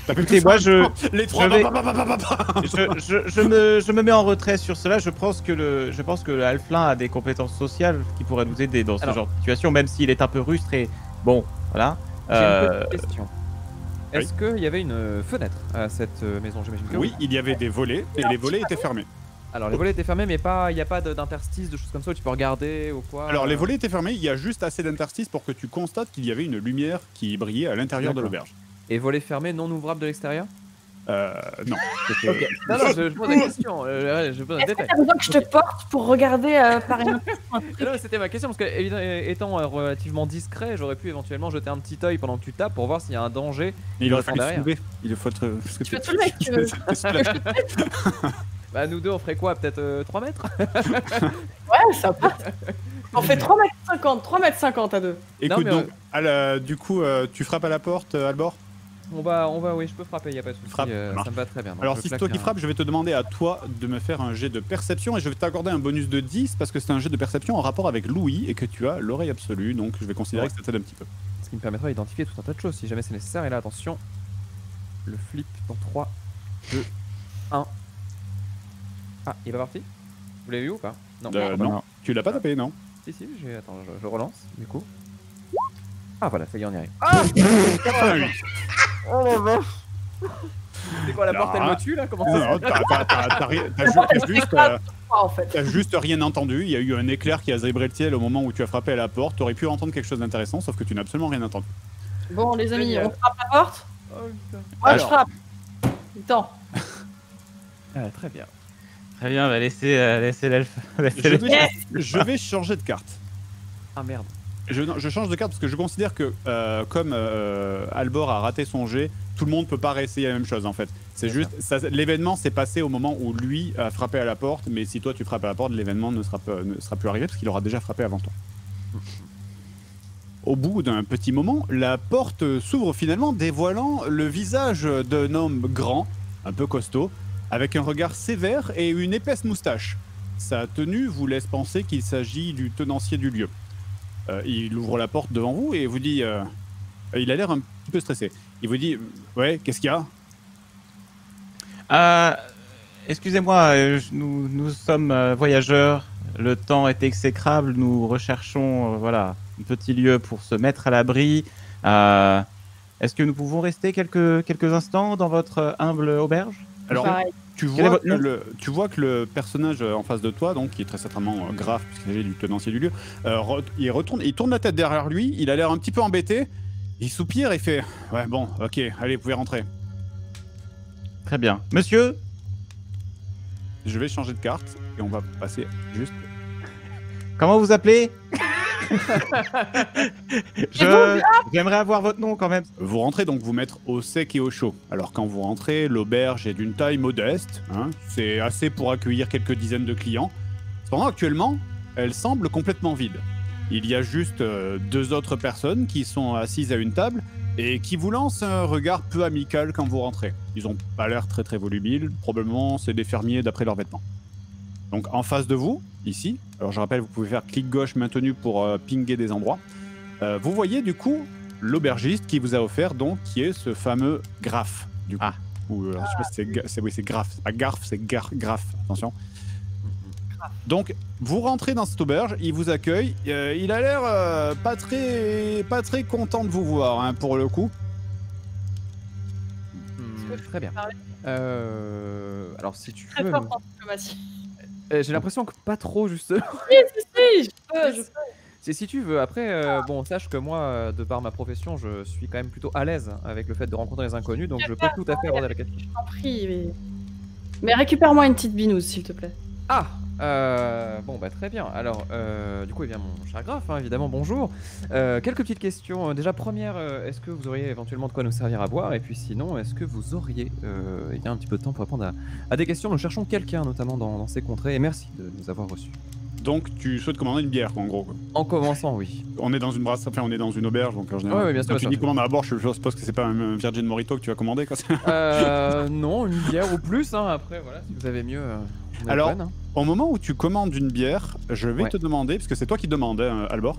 Écoutez, moi je... Les trois. vais- bah, bah, bah, bah, bah, bah. je me mets en retrait sur cela. Je pense que le halflin a des compétences sociales qui pourraient nous aider dans ce Alors. genre de situation, même s'il est un peu rustre et bon, voilà. J'ai une petite question. oui. Est-ce qu'il y avait une fenêtre à cette maison? J'imagine que Oui, il y avait des volets et les volets étaient fermés. Alors les volets étaient fermés, mais il n'y a pas d'interstice, de choses comme ça où tu peux regarder ou quoi. Alors les volets étaient fermés, il y a juste assez d'interstices pour que tu constates qu'il y avait une lumière qui brillait à l'intérieur de D'accord. l'auberge. Et volets fermés, non ouvrables de l'extérieur? Non. Ok. Non, non, je pose la question. Je pose un Est-ce que détail. t'as besoin que je te porte pour regarder par une Non, mais c'était ma question parce que étant relativement discret, j'aurais pu éventuellement jeter un petit œil pendant que tu tapes pour voir s'il y a un danger. Il aurait Attends, fallu se derrière. soulever. Il faut être. Parce que Tu veux tout le mec, tu veux. Bah nous deux on ferait quoi? Peut-être 3 mètres? Ouais, ça passe. On fait 3,50 m, 3,50 m à deux. Écoute, mais donc, du coup, tu frappes à la porte, Albor. On va, oui, je peux frapper, y a pas de souci. Frappe, ça marche. Ça me va très bien. Donc Alors, je si c'est claque toi qui un- frappes, je vais te demander à toi de me faire un jet de perception et je vais t'accorder un bonus de 10 parce que c'est un jet de perception en rapport avec Louis et que tu as l'oreille absolue, donc je vais considérer que ça t'aide un petit peu. Ce qui me permettra d'identifier tout un tas de choses si jamais c'est nécessaire. Et là, attention, le flip dans 3, 2, 1. Ah, il est pas parti? Vous l'avez vu ou pas? Non. Non, non. tu l'as pas tapé, non? Si, attends, je relance du coup. Ah voilà, ça y est, on y arrive. 88. Oh la vache! C'est quoi la porte, elle Ah. me tue là? Comment Non, ça non, t'as juste rien entendu. Il y a eu un éclair qui a zébré le ciel au moment où tu as frappé à la porte. T'aurais pu entendre quelque chose d'intéressant, sauf que tu n'as absolument rien entendu. Bon, les amis, Génial. on frappe la porte. Oh putain. Moi, je Alors. frappe. Attends. Ah, très bien. Très bien, bah laissez l'elfe. Je vais changer de carte. Ah merde. Je change de carte parce que je considère que comme Albor a raté son jet, tout le monde peut pas réessayer la même chose en fait. C'est juste, l'événement s'est passé au moment où lui a frappé à la porte, mais si toi tu frappes à la porte, l'événement ne sera plus arrivé parce qu'il aura déjà frappé avant toi. Au bout d'un petit moment, la porte s'ouvre finalement, dévoilant le visage d'un homme grand, un peu costaud, avec un regard sévère et une épaisse moustache. Sa tenue vous laisse penser qu'il s'agit du tenancier du lieu. Il ouvre la porte devant vous et vous dit... il a l'air un petit peu stressé. Il vous dit « Ouais, qu'est-ce qu'il y a ?» Excusez-moi, nous sommes voyageurs. Le temps est exécrable. Nous recherchons voilà, un petit lieu pour se mettre à l'abri. Est-ce que nous pouvons rester quelques instants dans votre humble auberge? Alors, Pareil. tu Quel est vois, votre nom tu vois que le personnage en face de toi, donc qui est très certainement grave puisqu'il s'agit du tenancier du lieu, il tourne la tête derrière lui, il a l'air un petit peu embêté, il soupire et fait « Ouais, bon, ok, allez, vous pouvez rentrer. Très bien. Monsieur, » Je vais changer de carte et on va passer juste... comment vous appelez? J'aimerais avoir votre nom quand même. Vous rentrez donc vous mettre au sec et au chaud. Alors quand vous rentrez, l'auberge est d'une taille modeste, hein, c'est assez pour accueillir quelques dizaines de clients. Cependant actuellement, elle semble complètement vide. Il y a juste 2 autres personnes qui sont assises à une table et qui vous lancent un regard peu amical quand vous rentrez. Ils ont pas l'air très volubiles, probablement c'est des fermiers d'après leurs vêtements. Donc en face de vous, ici, alors je rappelle, vous pouvez faire clic gauche maintenu pour pinguer des endroits. Vous voyez du coup l'aubergiste qui vous a offert, donc qui est ce fameux Graf. Du coup. Ou, alors, je sais pas si c'est Graf, c'est pas Garf, c'est Graf, attention. Donc vous rentrez dans cette auberge, il vous accueille, il a l'air pas très content de vous voir hein, pour le coup. Très bien. Alors si tu Très veux... fort en diplomatie. J'ai l'impression que pas trop justement. Si, je peux. Si tu veux, après, bon, sache que moi, de par ma profession, je suis quand même plutôt à l'aise avec le fait de rencontrer les inconnus, donc je peux tout à fait aborder la question. Je t'en prie, mais récupère-moi une petite binouse, s'il te plaît. Ah bon, bah très bien. Alors, du coup, il vient mon cher Graf, hein, évidemment, bonjour. Quelques petites questions. Déjà, première, est-ce que vous auriez éventuellement de quoi nous servir à boire? Et puis sinon, est-ce que vous auriez il y a un petit peu de temps pour répondre à des questions? Nous cherchons quelqu'un, notamment dans ces contrées, et merci de nous avoir reçus. Donc tu souhaites commander une bière quoi, en gros. Quoi. En commençant, oui. On est dans une brasserie, enfin on est dans une auberge, donc en général, Ouais, bien sûr, quand tu bien dis sûr. commande à bord, je suppose que c'est pas un Virgin Morito que tu vas commander quoi. Non, une bière ou plus, hein. Après, voilà, si vous avez mieux. On est Alors, open, hein. Au moment où tu commandes une bière, je vais Ouais. te demander, parce que c'est toi qui demandes, hein, Albor,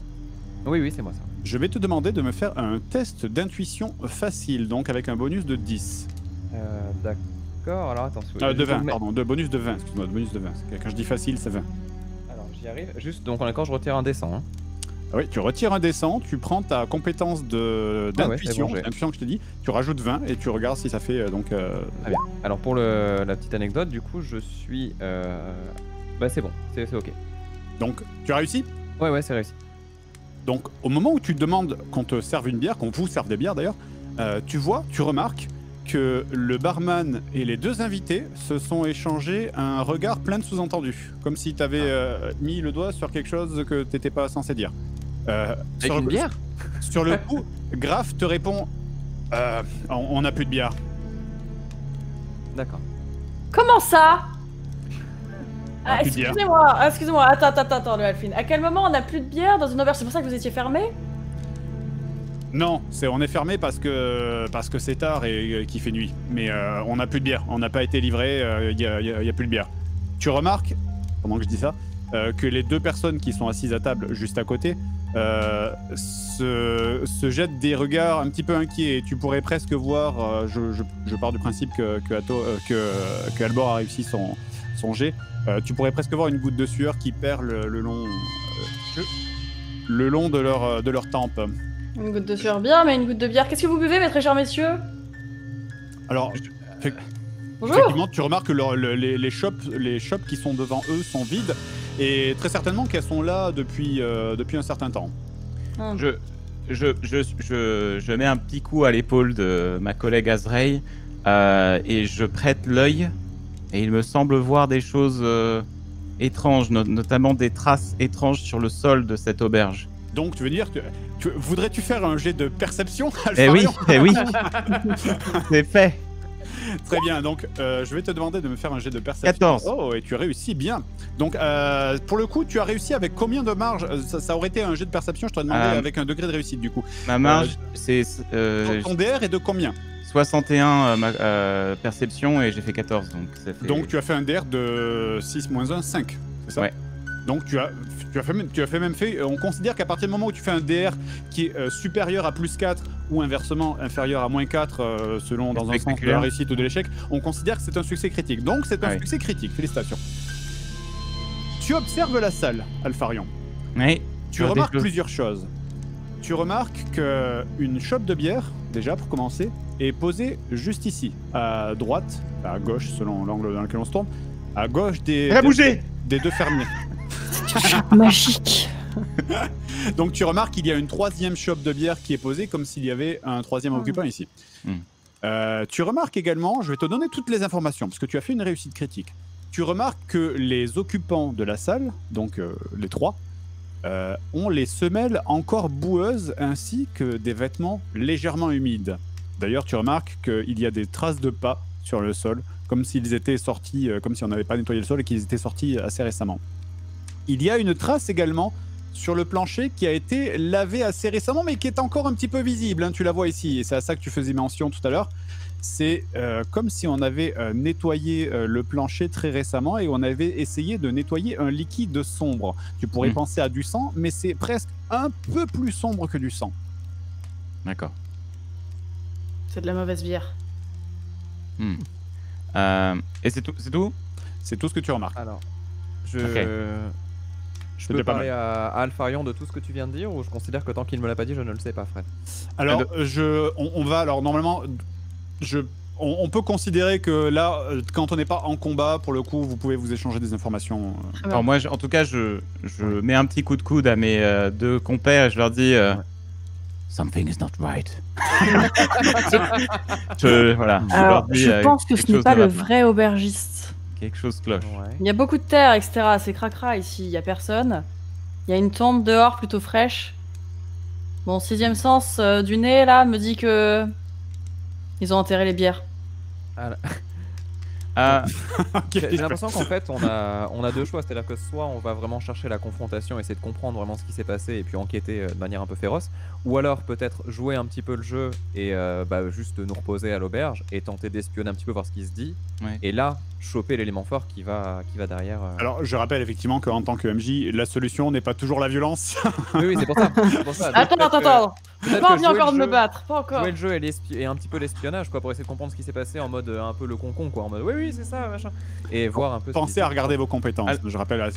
Oui, c'est moi ça. je vais te demander de me faire un test d'intuition facile, donc avec un bonus de 10. D'accord, alors attends. De 20, pardon, de bonus de 20, excuse-moi, de bonus de 20. Quand je dis facile, c'est 20. Alors j'y arrive. Juste, donc en accord, je retire un dessin. Hein. Ah oui, tu retires un dessin, tu prends ta compétence d'intuition, c'est bon, j'ai. l'intuition que je t'ai dit, tu rajoutes 20 et tu regardes si ça fait donc. Très bien. Alors pour la petite anecdote, du coup, je suis. Bah c'est bon, c'est ok. Donc, tu as réussi. Ouais, c'est réussi. Donc, au moment où tu demandes qu'on te serve une bière, qu'on vous serve des bières d'ailleurs, tu remarques que le barman et les deux invités se sont échangés un regard plein de sous-entendus, comme si tu avais mis le doigt sur quelque chose que t'étais pas censé dire. Avec une bière. Sur le coup, Graf te répond on n'a plus de bière. D'accord. Comment ça? Ah, plus de bière. Excusez-moi, attends, le Alphine. À quel moment on a plus de bière dans une auberge? C'est pour ça que vous étiez fermé? Non, on est fermé parce que c'est tard et qu'il fait nuit. Mais on n'a plus de bière, on n'a pas été livré, il y a plus de bière. Tu remarques, pendant que je dis ça, que les deux personnes qui sont assises à table juste à côté se jettent des regards un petit peu inquiets. Et tu pourrais presque voir, je pars du principe que Albor a réussi son jet, tu pourrais presque voir une goutte de sueur qui perle le long de leur tempe. Une goutte de sueur bien, mais une goutte de bière. Qu'est-ce que vous buvez, mes très chers messieurs? Alors, Bonjour. effectivement, tu remarques que les shops qui sont devant eux sont vides et très certainement qu'elles sont là depuis un certain temps. Je mets un petit coup à l'épaule de ma collègue Azrael et je prête l'œil et il me semble voir des choses étranges, notamment des traces étranges sur le sol de cette auberge. Donc, tu veux dire que voudrais-tu faire un jet de perception, Eh oui, Alpharion? c'est fait. Très bien, donc je vais te demander de me faire un jet de perception. 14. Oh, et tu as réussi bien. Donc, pour le coup, tu as réussi avec combien de marge? Ça aurait été un jet de perception, je te demandais avec un degré de réussite du coup. Ma marge, c'est Ton DR est de combien? 61 perception et j'ai fait 14. Donc, ça fait... Donc, tu as fait un DR de 6 moins 1, 5, c'est ça? Ouais. Donc tu as fait, on considère qu'à partir du moment où tu fais un DR qui est supérieur à plus 4 ou inversement inférieur à moins 4 selon dans un sens de la réussite ou de l'échec, on considère que c'est un succès critique. Donc c'est un succès critique, félicitations. Tu observes la salle, Alpharion. Oui. Tu remarques plusieurs choses. Tu remarques qu'une chope de bière, déjà pour commencer, est posée juste ici, à droite, à gauche selon l'angle dans lequel on se tourne, à gauche des deux fermiers. Magique. Donc tu remarques qu'il y a une troisième chope de bière qui est posée comme s'il y avait un troisième occupant ici. Tu remarques également, je vais te donner toutes les informations parce que tu as fait une réussite critique. Tu remarques que les occupants de la salle, donc les trois, ont les semelles encore boueuses ainsi que des vêtements légèrement humides. D'ailleurs, tu remarques qu'il y a des traces de pas sur le sol, comme s'ils étaient sortis, comme si on n'avait pas nettoyé le sol et qu'ils étaient sortis assez récemment. Il y a une trace également sur le plancher qui a été lavée assez récemment, mais qui est encore un petit peu visible. Hein, tu la vois ici, et c'est à ça que tu faisais mention tout à l'heure. c'est comme si on avait nettoyé le plancher très récemment et on avait essayé de nettoyer un liquide sombre. Tu pourrais penser à du sang, mais c'est presque un peu plus sombre que du sang. D'accord. C'est de la mauvaise bière. Et c'est tout? C'est tout ce que tu remarques. Alors, je C'est peux déjà pas parler à Alpharion de tout ce que tu viens de dire ou je considère que tant qu'il ne me l'a pas dit, je ne le sais pas, Fred? Alors, on va. Alors, normalement, on peut considérer que là, quand on n'est pas en combat, pour le coup, vous pouvez vous échanger des informations. Alors moi, en tout cas, je mets un petit coup de coude à mes deux compères et je leur dis Something is not right. Voilà. Alors, dis, je pense que quelque ce n'est chose pas ne le va pas. vrai aubergiste. Quelque chose cloche. Ouais. Il y a beaucoup de terre, etc. C'est cracra ici, il y a personne. Il y a une tombe dehors plutôt fraîche. Mon sixième sens du nez, là, me dit que... Ils ont enterré les bières. Ah, J'ai l'impression qu'en fait on a deux choix, c'est-à-dire que soit on va vraiment chercher la confrontation, essayer de comprendre vraiment ce qui s'est passé et puis enquêter de manière un peu féroce, ou alors peut-être jouer un petit peu le jeu et juste nous reposer à l'auberge et tenter d'espionner un petit peu, voir ce qui se dit, ouais. et là choper l'élément fort qui va derrière. Alors, je rappelle effectivement qu'en tant que MJ, la solution n'est pas toujours la violence. Oui, c'est pour ça. C'est pour ça. Attends. J'ai peut-être pas que envie jouer encore le de me jeu- battre, pas encore. Jouer le jeu et un petit peu l'espionnage, quoi, pour essayer de comprendre ce qui s'est passé en mode un peu le concon, quoi, en mode oui c'est ça machin, et voir un peu. Pensez à regarder vos compétences. Je rappelle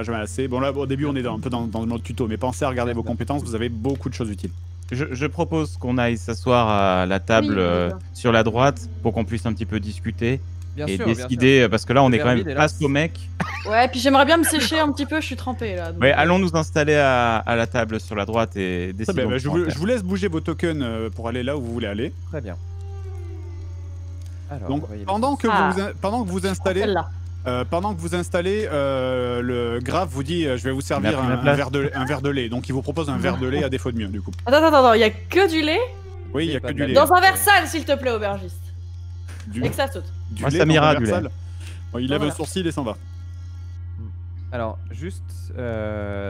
jamais assez. Bon là, au début, on est un peu dans le mode tuto, mais pensez à regarder vos compétences. Vous avez beaucoup de choses utiles. Je propose qu'on aille s'asseoir à la table Oui, bien. sur la droite pour qu'on puisse un petit peu discuter Bien et sûr, bien décider, parce que là on Le est quand verre même vide est là. face au mec. Ouais, puis j'aimerais bien me sécher un petit peu, je suis trempée là. donc, Ouais, allons nous installer à la table sur la droite et Très décidons. bien, de je quoi faire. vous laisse bouger vos tokens pour aller là où vous voulez aller. Très bien. Alors, Donc, on va y aller. pendant que vous installez, Celle-là. le graphe vous dit je vais vous servir Il a pris la un place. verre de lait. Donc, il vous propose un verre de lait à défaut de mieux, du coup. Attends, il y a que du lait Oui, il y a pas que de du la lait. dans un verre sale, s'il te plaît, aubergiste. Du, Et que ça saute. du Moi, lait ça dans m'ira, un verre du lait. sale. Bon, il lève Voilà. un sourcil et s'en va. Alors, juste.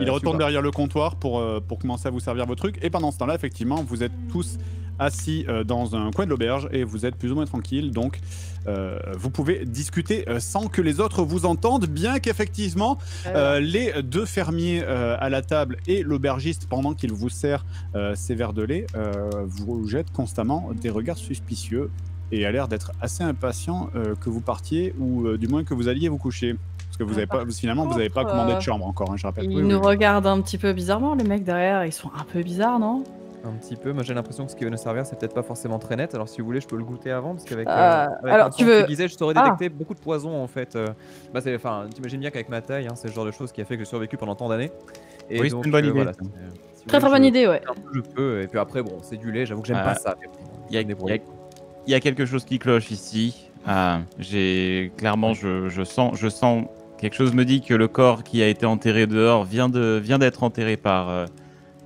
Il retourne derrière le comptoir pour commencer à vous servir vos trucs. Et pendant ce temps-là, effectivement, vous êtes tous assis dans un coin de l'auberge et vous êtes plus ou moins tranquille. Donc, vous pouvez discuter sans que les autres vous entendent, bien qu'effectivement, les deux fermiers à la table et l'aubergiste, pendant qu'il vous sert ces verres de lait, vous jettent constamment des regards suspicieux et a l'air d'être assez impatient que vous partiez ou du moins que vous alliez vous coucher. Parce que vous avez pas, finalement, vous n'avez pas commandé de chambre encore, hein, je rappelle. Ils nous regardent un petit peu bizarrement, les mecs derrière, ils sont un peu bizarres, non? Un petit peu. Moi, j'ai l'impression que ce qui va nous servir, c'est peut-être pas forcément très net. Alors, si vous voulez, je peux le goûter avant, parce qu'avec. alors, un tu son veux- aiguisé, je saurais détecter beaucoup de poisons en fait. T'imagines bien qu'avec ma taille, c'est le genre de choses qui a fait que j'ai survécu pendant tant d'années. Et Oui, c'est une bonne idée. voilà, ça. si vous Très voulez, bonne je- idée, ouais. un peu, je peux. Et puis après, bon, c'est du lait. J'avoue que j'aime pas ça. mais bon, Il y a- je me débrouille. Il y a quelque chose qui cloche ici. J'ai clairement, je sens quelque chose me dit que le corps qui a été enterré dehors vient d'être enterré par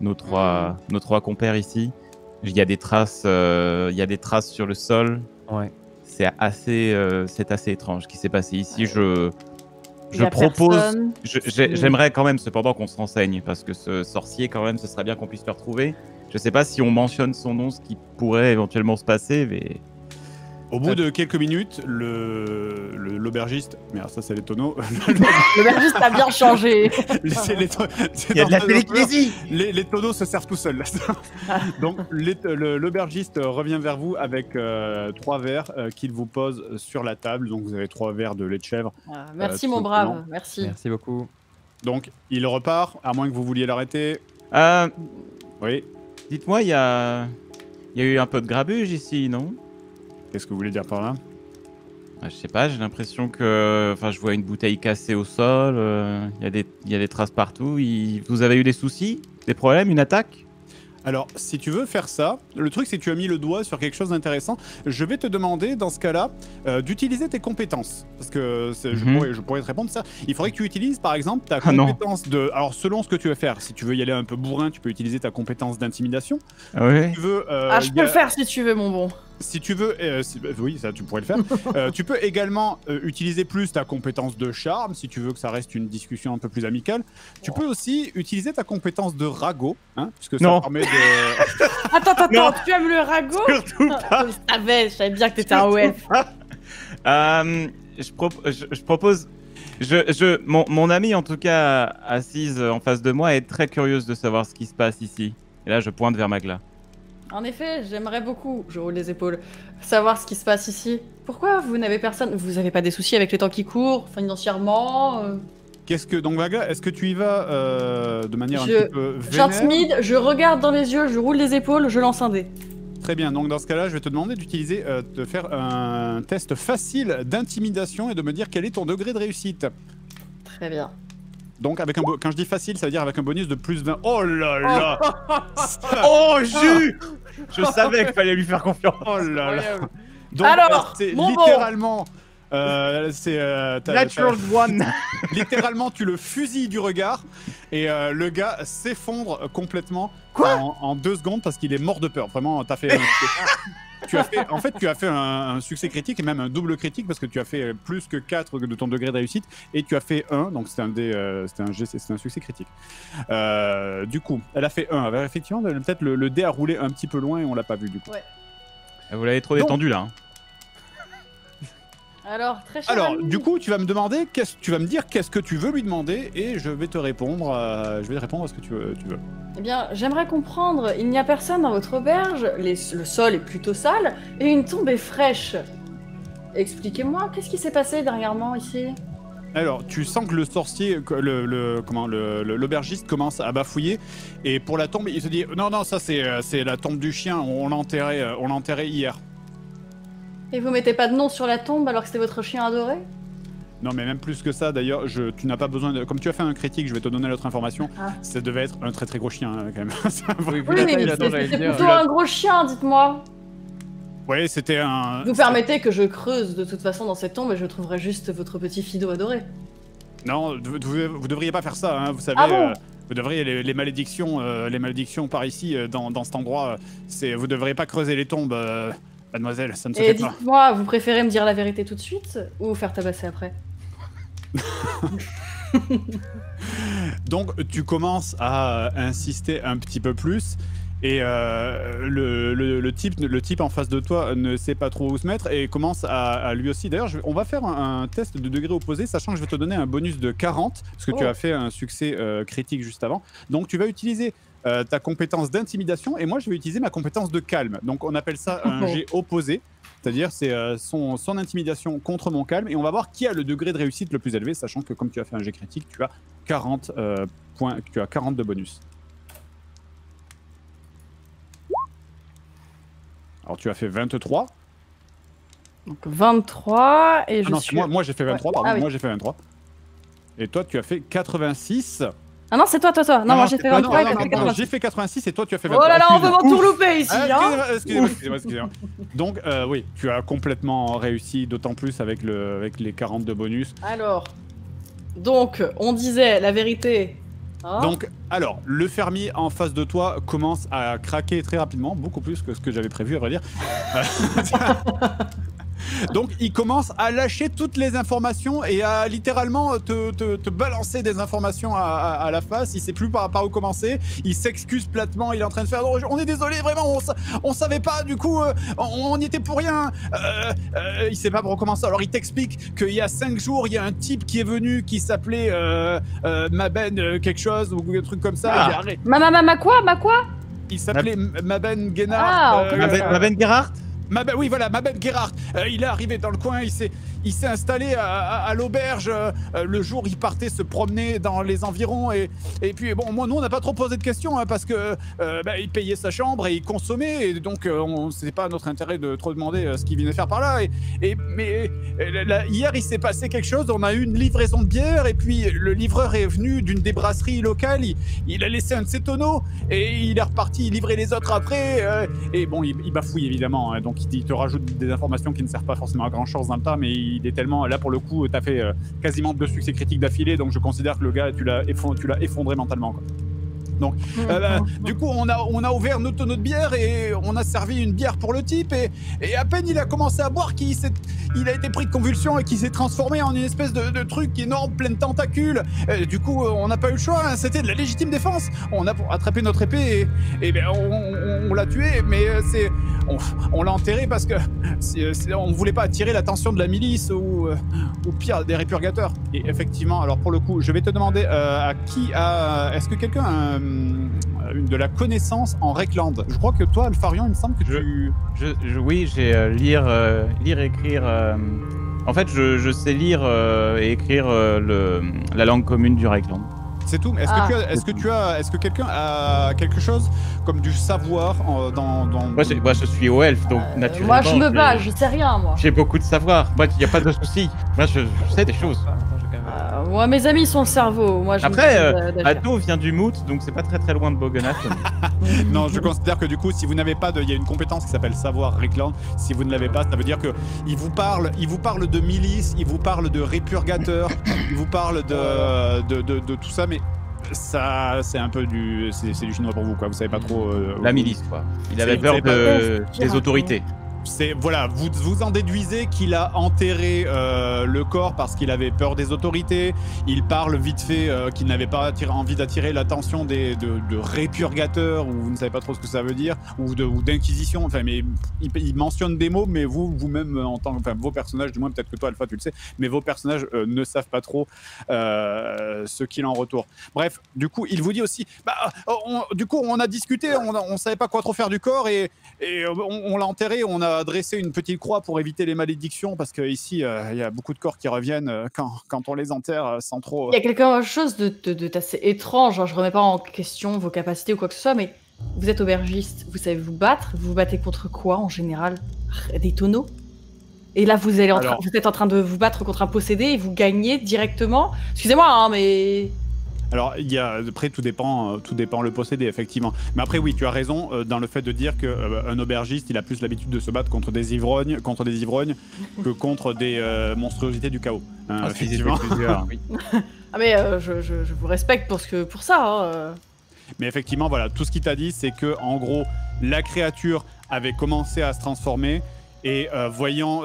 nos trois compères ici. Il y a des traces, sur le sol. Ouais. C'est assez étrange ce qui s'est passé ici. Je Il y a propose, personne. j'aimerais quand même cependant qu'on se renseigne parce que ce sorcier quand même, ce serait bien qu'on puisse le retrouver. Je sais pas si on mentionne son nom, ce qui pourrait éventuellement se passer, mais Au bout de quelques minutes, l'aubergiste, merde, ça c'est les tonneaux. L'aubergiste a bien changé. il y a de la télékinésie. Les tonneaux se servent tout seuls. Donc l'aubergiste revient vers vous avec 3 verres qu'il vous pose sur la table. Donc vous avez 3 verres de lait de chèvre. Ah, merci tout mon brave, simplement. merci. Merci beaucoup. Donc il repart, à moins que vous vouliez l'arrêter. Oui. Dites-moi, il y a eu un peu de grabuge ici, non? Qu'est-ce que vous voulez dire par là? Je sais pas, j'ai l'impression que, je vois une bouteille cassée au sol. Il y a des traces partout. Vous avez eu des soucis, des problèmes, une attaque? Alors, si tu veux faire ça, le truc c'est que tu as mis le doigt sur quelque chose d'intéressant. Je vais te demander, dans ce cas-là, d'utiliser tes compétences. Parce que je pourrais te répondre ça. Il faudrait que tu utilises, par exemple, ta compétence de... Alors, selon ce que tu veux faire, si tu veux y aller un peu bourrin, tu peux utiliser ta compétence d'intimidation. Ah ouais. Si tu veux, Je peux le faire si tu veux, mon bon. Si tu veux, oui, ça tu pourrais le faire. Tu peux également utiliser plus ta compétence de charme, si tu veux que ça reste une discussion un peu plus amicale. Tu peux aussi utiliser ta compétence de ragot, hein, puisque ça Non. permet de... Attends, Non. tu aimes le ragot? Surtout pas. Je savais bien que t'étais un OF. Je propose. Mon amie, en tout cas, assise en face de moi, est très curieuse de savoir ce qui se passe ici. Et là, je pointe vers Magla. En effet, j'aimerais beaucoup, je roule les épaules, savoir ce qui se passe ici. Pourquoi vous n'avez personne? Vous avez pas des soucis avec les temps qui courent, financièrement Qu'est-ce que... Donc Magla, est-ce que tu y vas de manière un Je- petit peu vénère? J'intimide, je regarde dans les yeux, je roule les épaules, je lance un dé. Très bien, donc dans ce cas-là, je vais te demander d'utiliser, de faire un test facile d'intimidation et de me dire quel est ton degré de réussite. Très bien. Donc avec quand je dis facile, ça veut dire avec un bonus de plus 20. Oh là là. Oh, Jus! Je savais qu'il fallait lui faire confiance. Oh là là. Incroyable. Donc Alors, c'est mon littéralement... Natural one. littéralement, tu le fusilles du regard et le gars s'effondre complètement en 2 secondes parce qu'il est mort de peur. Vraiment, t'as fait... tu as fait un succès critique et même un double critique parce que tu as fait plus que 4 de ton degré de réussite et tu as fait 1, donc c'était un succès critique. Du coup, elle a fait 1. Alors, effectivement, peut-être le dé a roulé un petit peu loin et on l'a pas vu du coup. Ouais. Vous l'avez trop détendu là. Hein. Alors, très cher Alors, ami. du coup, tu vas me demander, tu vas me dire qu'est-ce que tu veux lui demander et je vais te répondre. Je vais te répondre à ce que tu veux. Eh bien, j'aimerais comprendre, il n'y a personne dans votre auberge, le sol est plutôt sale, et une tombe est fraîche. Expliquez-moi, qu'est-ce qui s'est passé dernièrement ici? Alors, tu sens que le sorcier, l'aubergiste commence à bafouiller et pour la tombe, il se dit non, ça c'est la tombe du chien. On l'a enterré hier. Et vous mettez pas de nom sur la tombe alors que c'était votre chien adoré? Non, mais même plus que ça, d'ailleurs, tu n'as pas besoin de... Comme tu as fait un critique, je vais te donner l'autre information. Ah. Ça devait être un très très gros chien, quand même. Oui, vu Oui, la mais taille, là-dedans, j'allais c'est le dire. plutôt un gros chien, dites-moi. Ouais, c'était un... Vous permettez que je creuse de toute façon dans cette tombe et je trouverai juste votre petit Fido adoré. Non, vous devriez pas faire ça, hein, vous savez... Ah bon vous devriez, les malédictions par ici, dans cet endroit, vous devriez pas creuser les tombes, mademoiselle, ça ne se Et fait pas. dites-moi, vous préférez me dire la vérité tout de suite ou vous faire tabasser après? Donc tu commences à insister un petit peu plus et le type en face de toi ne sait pas trop où se mettre et commence à lui aussi. D'ailleurs, on va faire un test de degré opposé, sachant que je vais te donner un bonus de 40 parce que tu as fait un succès critique juste avant. Donc tu vas utiliser ta compétence d'intimidation et moi je vais utiliser ma compétence de calme. Donc on appelle ça un jet opposé. C'est-à-dire c'est son intimidation contre mon calme et on va voir qui a le degré de réussite le plus élevé, sachant que comme tu as fait un jet critique, tu as 40 points, tu as 40 de bonus. Alors tu as fait 23. Donc 23 et je non, suis... moi j'ai fait 23, pardon, Ah oui. moi j'ai fait 23. Et toi tu as fait 86. Ah non, c'est toi. Non, moi j'ai fait 23 et t'as fait 86. J'ai fait 86 et toi tu as fait Oh 23. là là, on peut Excuse-moi. m'entourlouper ici, Ah, hein. excusez-moi. Donc oui, tu as complètement réussi, d'autant plus avec les 40 de bonus. Alors, donc, on disait la vérité. Hein. Donc, alors, le fermier en face de toi commence à craquer très rapidement, beaucoup plus que ce que j'avais prévu, à vrai dire. Donc, il commence à lâcher toutes les informations et à littéralement te balancer des informations à la face. Il sait plus par où commencer. Il s'excuse platement. Il est en train de faire on est désolé, vraiment, on savait pas, du coup, on y était pour rien. Il sait pas pour recommencer. Alors, il t'explique qu'il y a 5 jours, il y a un type qui est venu qui s'appelait Maben quelque chose ou un truc comme ça. Ah. Ma quoi? Il s'appelait Maben Guénard. Ah, on connaît ça. Maben Gerhardt. Oui, voilà, Maben Gerhardt. Il est arrivé dans le coin, il s'est installé à l'auberge. Le jour, il partait se promener dans les environs. Et puis, bon, nous, on n'a pas trop posé de questions hein, parce que il payait sa chambre et il consommait. Et donc, c'était pas notre intérêt de trop demander ce qu'il venait faire par là. Mais hier, il s'est passé quelque chose. On a eu une livraison de bière. Et puis, le livreur est venu d'une des brasseries locales. Il a laissé un de ses tonneaux et il est reparti livrer les autres après. Et bon, il bafouille évidemment. Hein, donc, il te rajoute des informations qui ne servent pas forcément à grand chose dans le tas, mais il est tellement... Là, pour le coup, t'as fait quasiment 2 succès critiques d'affilée, donc je considère que le gars, tu l'as effondré mentalement, quoi. Donc, du coup, on a ouvert notre tonneau de bière et on a servi une bière pour le type. Et à peine il a commencé à boire il a été pris de convulsions et qu'il s'est transformé en une espèce de truc énorme, plein de tentacules. Du coup, on n'a pas eu le choix. Hein, c'était de la légitime défense. On a attrapé notre épée et ben, on l'a tué. Mais on l'a enterré parce que on voulait pas attirer l'attention de la milice ou pire des répurgateurs. Et effectivement, alors pour le coup, je vais te demander est-ce que quelqu'un a de la connaissance en Rekland? Je crois que toi, Alpharion, il me semble que tu... Oui, j'ai lire, écrire... En fait, je sais lire et écrire la langue commune du Rekland. C'est tout. Est-ce que quelqu'un a quelque chose comme du savoir dans... Moi, je suis au elfe, donc naturellement... Moi, je me bats, je sais rien, moi. J'ai beaucoup de savoir. Moi, il n'y a pas de souci. Moi, je sais des choses. Moi, mes amis sont le cerveau. Moi, Après, Atto vient du Mout, donc c'est pas très loin de Bogenat. Non, je considère que du coup, si vous n'avez pas il y a une compétence qui s'appelle savoir Rekland. Si vous ne l'avez pas, ça veut dire que il vous parle de milice, il vous parle de répurgateur, il vous parle de tout ça, mais ça, c'est un peu c'est du chinois pour vous, quoi. Vous savez pas trop. La milice, quoi. Il avait peur des autorités. Voilà, vous en déduisez qu'il a enterré le corps parce qu'il avait peur des autorités. Il parle vite fait qu'il n'avait pas envie d'attirer l'attention de répurgateurs, ou vous ne savez pas trop ce que ça veut dire, ou d'inquisition. Enfin, mais il mentionne des mots, mais vous-même vos personnages, du moins peut-être que toi Alpha tu le sais, mais vos personnages ne savent pas trop ce qu'il en retourne. Bref, du coup, il vous dit aussi, on a discuté, on savait pas quoi trop faire du corps et on l'a enterré, on a dressé une petite croix pour éviter les malédictions parce qu'ici, il y a beaucoup de corps qui reviennent quand on les enterre sans trop... Il y a quelque chose d'assez étrange. Je remets pas en question vos capacités ou quoi que ce soit, mais vous êtes aubergiste, vous savez vous battre. Vous vous battez contre quoi en général? Des tonneaux? Et là, vous êtes en train de vous battre contre un possédé et vous gagnez directement. Excusez-moi, hein, mais... Alors, après, tout dépend le possédé, effectivement. Mais après, oui, tu as raison dans le fait de dire qu'un aubergiste, il a plus l'habitude de se battre contre des ivrognes que contre des monstruosités du chaos. Effectivement. Oui. Ah mais je vous respecte pour ça. Hein. Mais effectivement, voilà, tout ce qu'il t'a dit, c'est que en gros, la créature avait commencé à se transformer. Et voyant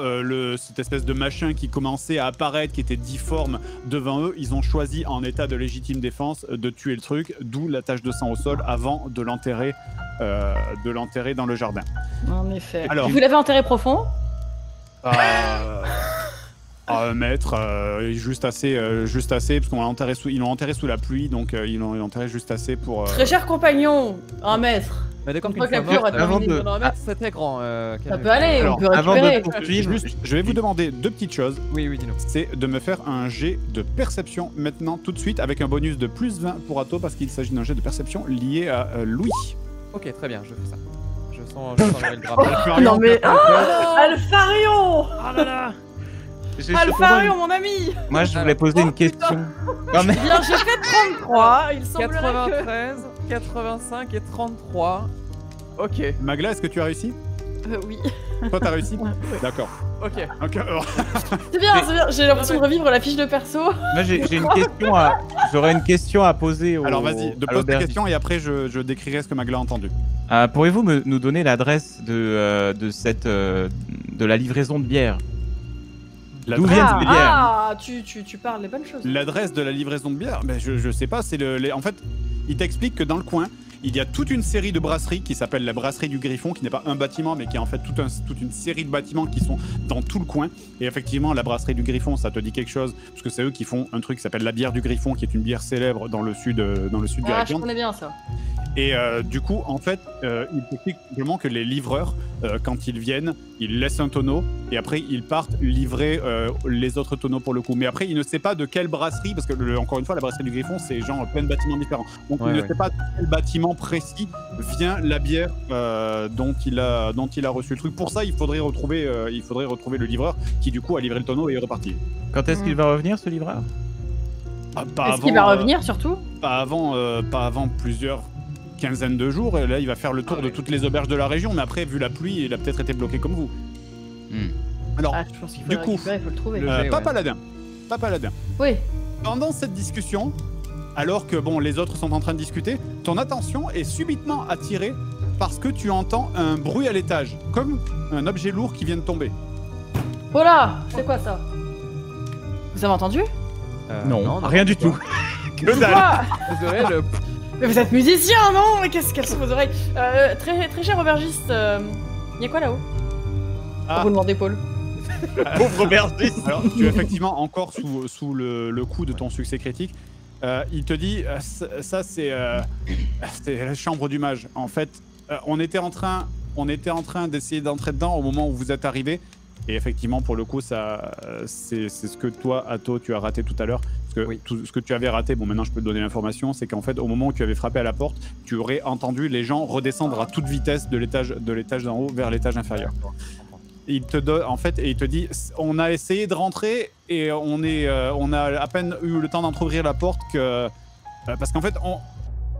cette espèce de machin qui commençait à apparaître, qui était difforme devant eux, ils ont choisi en état de légitime défense de tuer le truc, d'où la tache de sang au sol avant de l'enterrer dans le jardin. En effet. Alors, vous l'avez enterré profond? À 1 mètre, juste assez, parce qu'on l'a enterré ils l'ont enterré sous la pluie, donc ils l'ont enterré juste assez pour... Très cher compagnon, 1 mètre. Mais d'accord, Une fois que la pluie aura terminé pendant 1 mètre, c'était grand. ça peut aller, on peut récupérer. Je vais vous demander 2 petites choses. Oui, dis-nous. C'est de me faire un jet de perception maintenant, tout de suite, avec un bonus de plus 20 pour Atto, parce qu'il s'agit d'un jet de perception lié à Louis. Ok, très bien, je fais ça. Je sens le drapeau. Non mais... Alpharion! Oh là là! Alpharion, mon ami! Moi, je voulais poser une question. Bien, j'ai fait 33, il semblerait 93, 85 et 33. Ok. Magla, est-ce que tu as réussi? Oui. Toi, t'as réussi? D'accord. Ok. C'est bien, j'ai l'impression de revivre la fiche de perso. Moi, j'aurais une question à poser Alors vas-y, pose ta question et après je décrirai ce que Magla a entendu. Pourriez-vous nous donner l'adresse de la livraison de bière? D'où viennent ces bières? Tu parles les bonnes choses. L'adresse de la livraison de bière, je sais pas, c'est en fait, il t'explique que dans le coin, il y a toute une série de brasseries qui s'appelle la brasserie du Griffon, qui n'est pas un bâtiment, mais qui est en fait toute une série de bâtiments qui sont dans tout le coin. Et effectivement, la brasserie du Griffon, ça te dit quelque chose, parce que c'est eux qui font un truc qui s'appelle la bière du Griffon, qui est une bière célèbre dans le sud du je connais bien ça. Et du coup, en fait, il t'explique simplement que les livreurs, quand ils viennent, ils laissent un tonneau et après ils partent livrer les autres tonneaux pour le coup. Mais après, il ne sait pas de quelle brasserie, parce que encore une fois, la brasserie du Griffon, c'est genre plein de bâtiments différents. Donc il ne sait pas de quel bâtiment précis vient la bière dont il a reçu le truc. Pour ça, il faudrait retrouver le livreur qui du coup a livré le tonneau et est reparti. Quand est-ce qu'il va revenir, ce livreur? Est-ce qu'il va revenir surtout? Pas avant plusieurs quinzaine de jours, et là il va faire le tour de toutes les auberges de la région, mais après vu la pluie il a peut-être été bloqué comme vous. Alors je pense qu'il faut le trouver. Pas Paladin. Oui. Pendant cette discussion, alors que bon, les autres sont en train de discuter, ton attention est subitement attirée parce que tu entends un bruit à l'étage, comme un objet lourd qui vient de tomber. Oh là, c'est quoi ça? Vous avez entendu? Non, rien du tout. Que dalle. Quoi? Les oreilles, le- Mais vous êtes musicien, non? Mais quelles sont vos oreilles? Très cher aubergiste, y a quoi là-haut? Ah. Roulement d'épaule. Pauvre aubergiste. Alors, tu es effectivement encore sous le coup de ton succès critique. Il te dit, ça c'est la chambre du mage. En fait, on était en train d'essayer d'entrer dedans au moment où vous êtes arrivé. Et effectivement, pour le coup, ça, c'est ce que toi, Atto, tu as raté tout à l'heure. Parce que Oui. tout ce que tu avais raté, bon, maintenant je peux te donner l'information, c'est qu'en fait, au moment où tu avais frappé à la porte, tu aurais entendu les gens redescendre à toute vitesse de l'étage d'en haut vers l'étage inférieur. Il te donne, en fait, et il te dit, on a essayé de rentrer et on a à peine eu le temps d'entrouvrir la porte que, parce qu'en fait,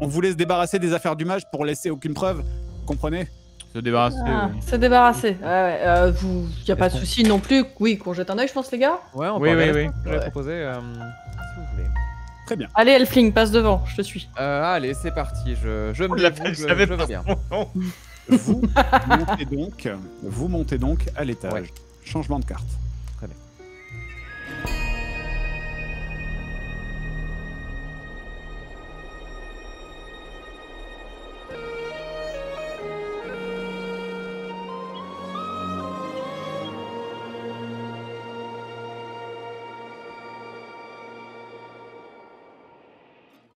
on voulait se débarrasser des affaires du mage pour laisser aucune preuve. Vous comprenez? Se débarrasser. Ah, oui. se débarrasser. Y a pas de souci non plus. Oui, qu'on jette un oeil, je pense, les gars. Ouais, on Oui, peut oui, regarder oui. ce que j'avais proposé, si vous voulez. Très bien. Allez, Elfling, passe devant, je te suis. Allez, c'est parti, je me l'appelle, dévoue, je savais je pas vais bien. son nom. Vous montez donc à l'étage. Ouais. Changement de carte.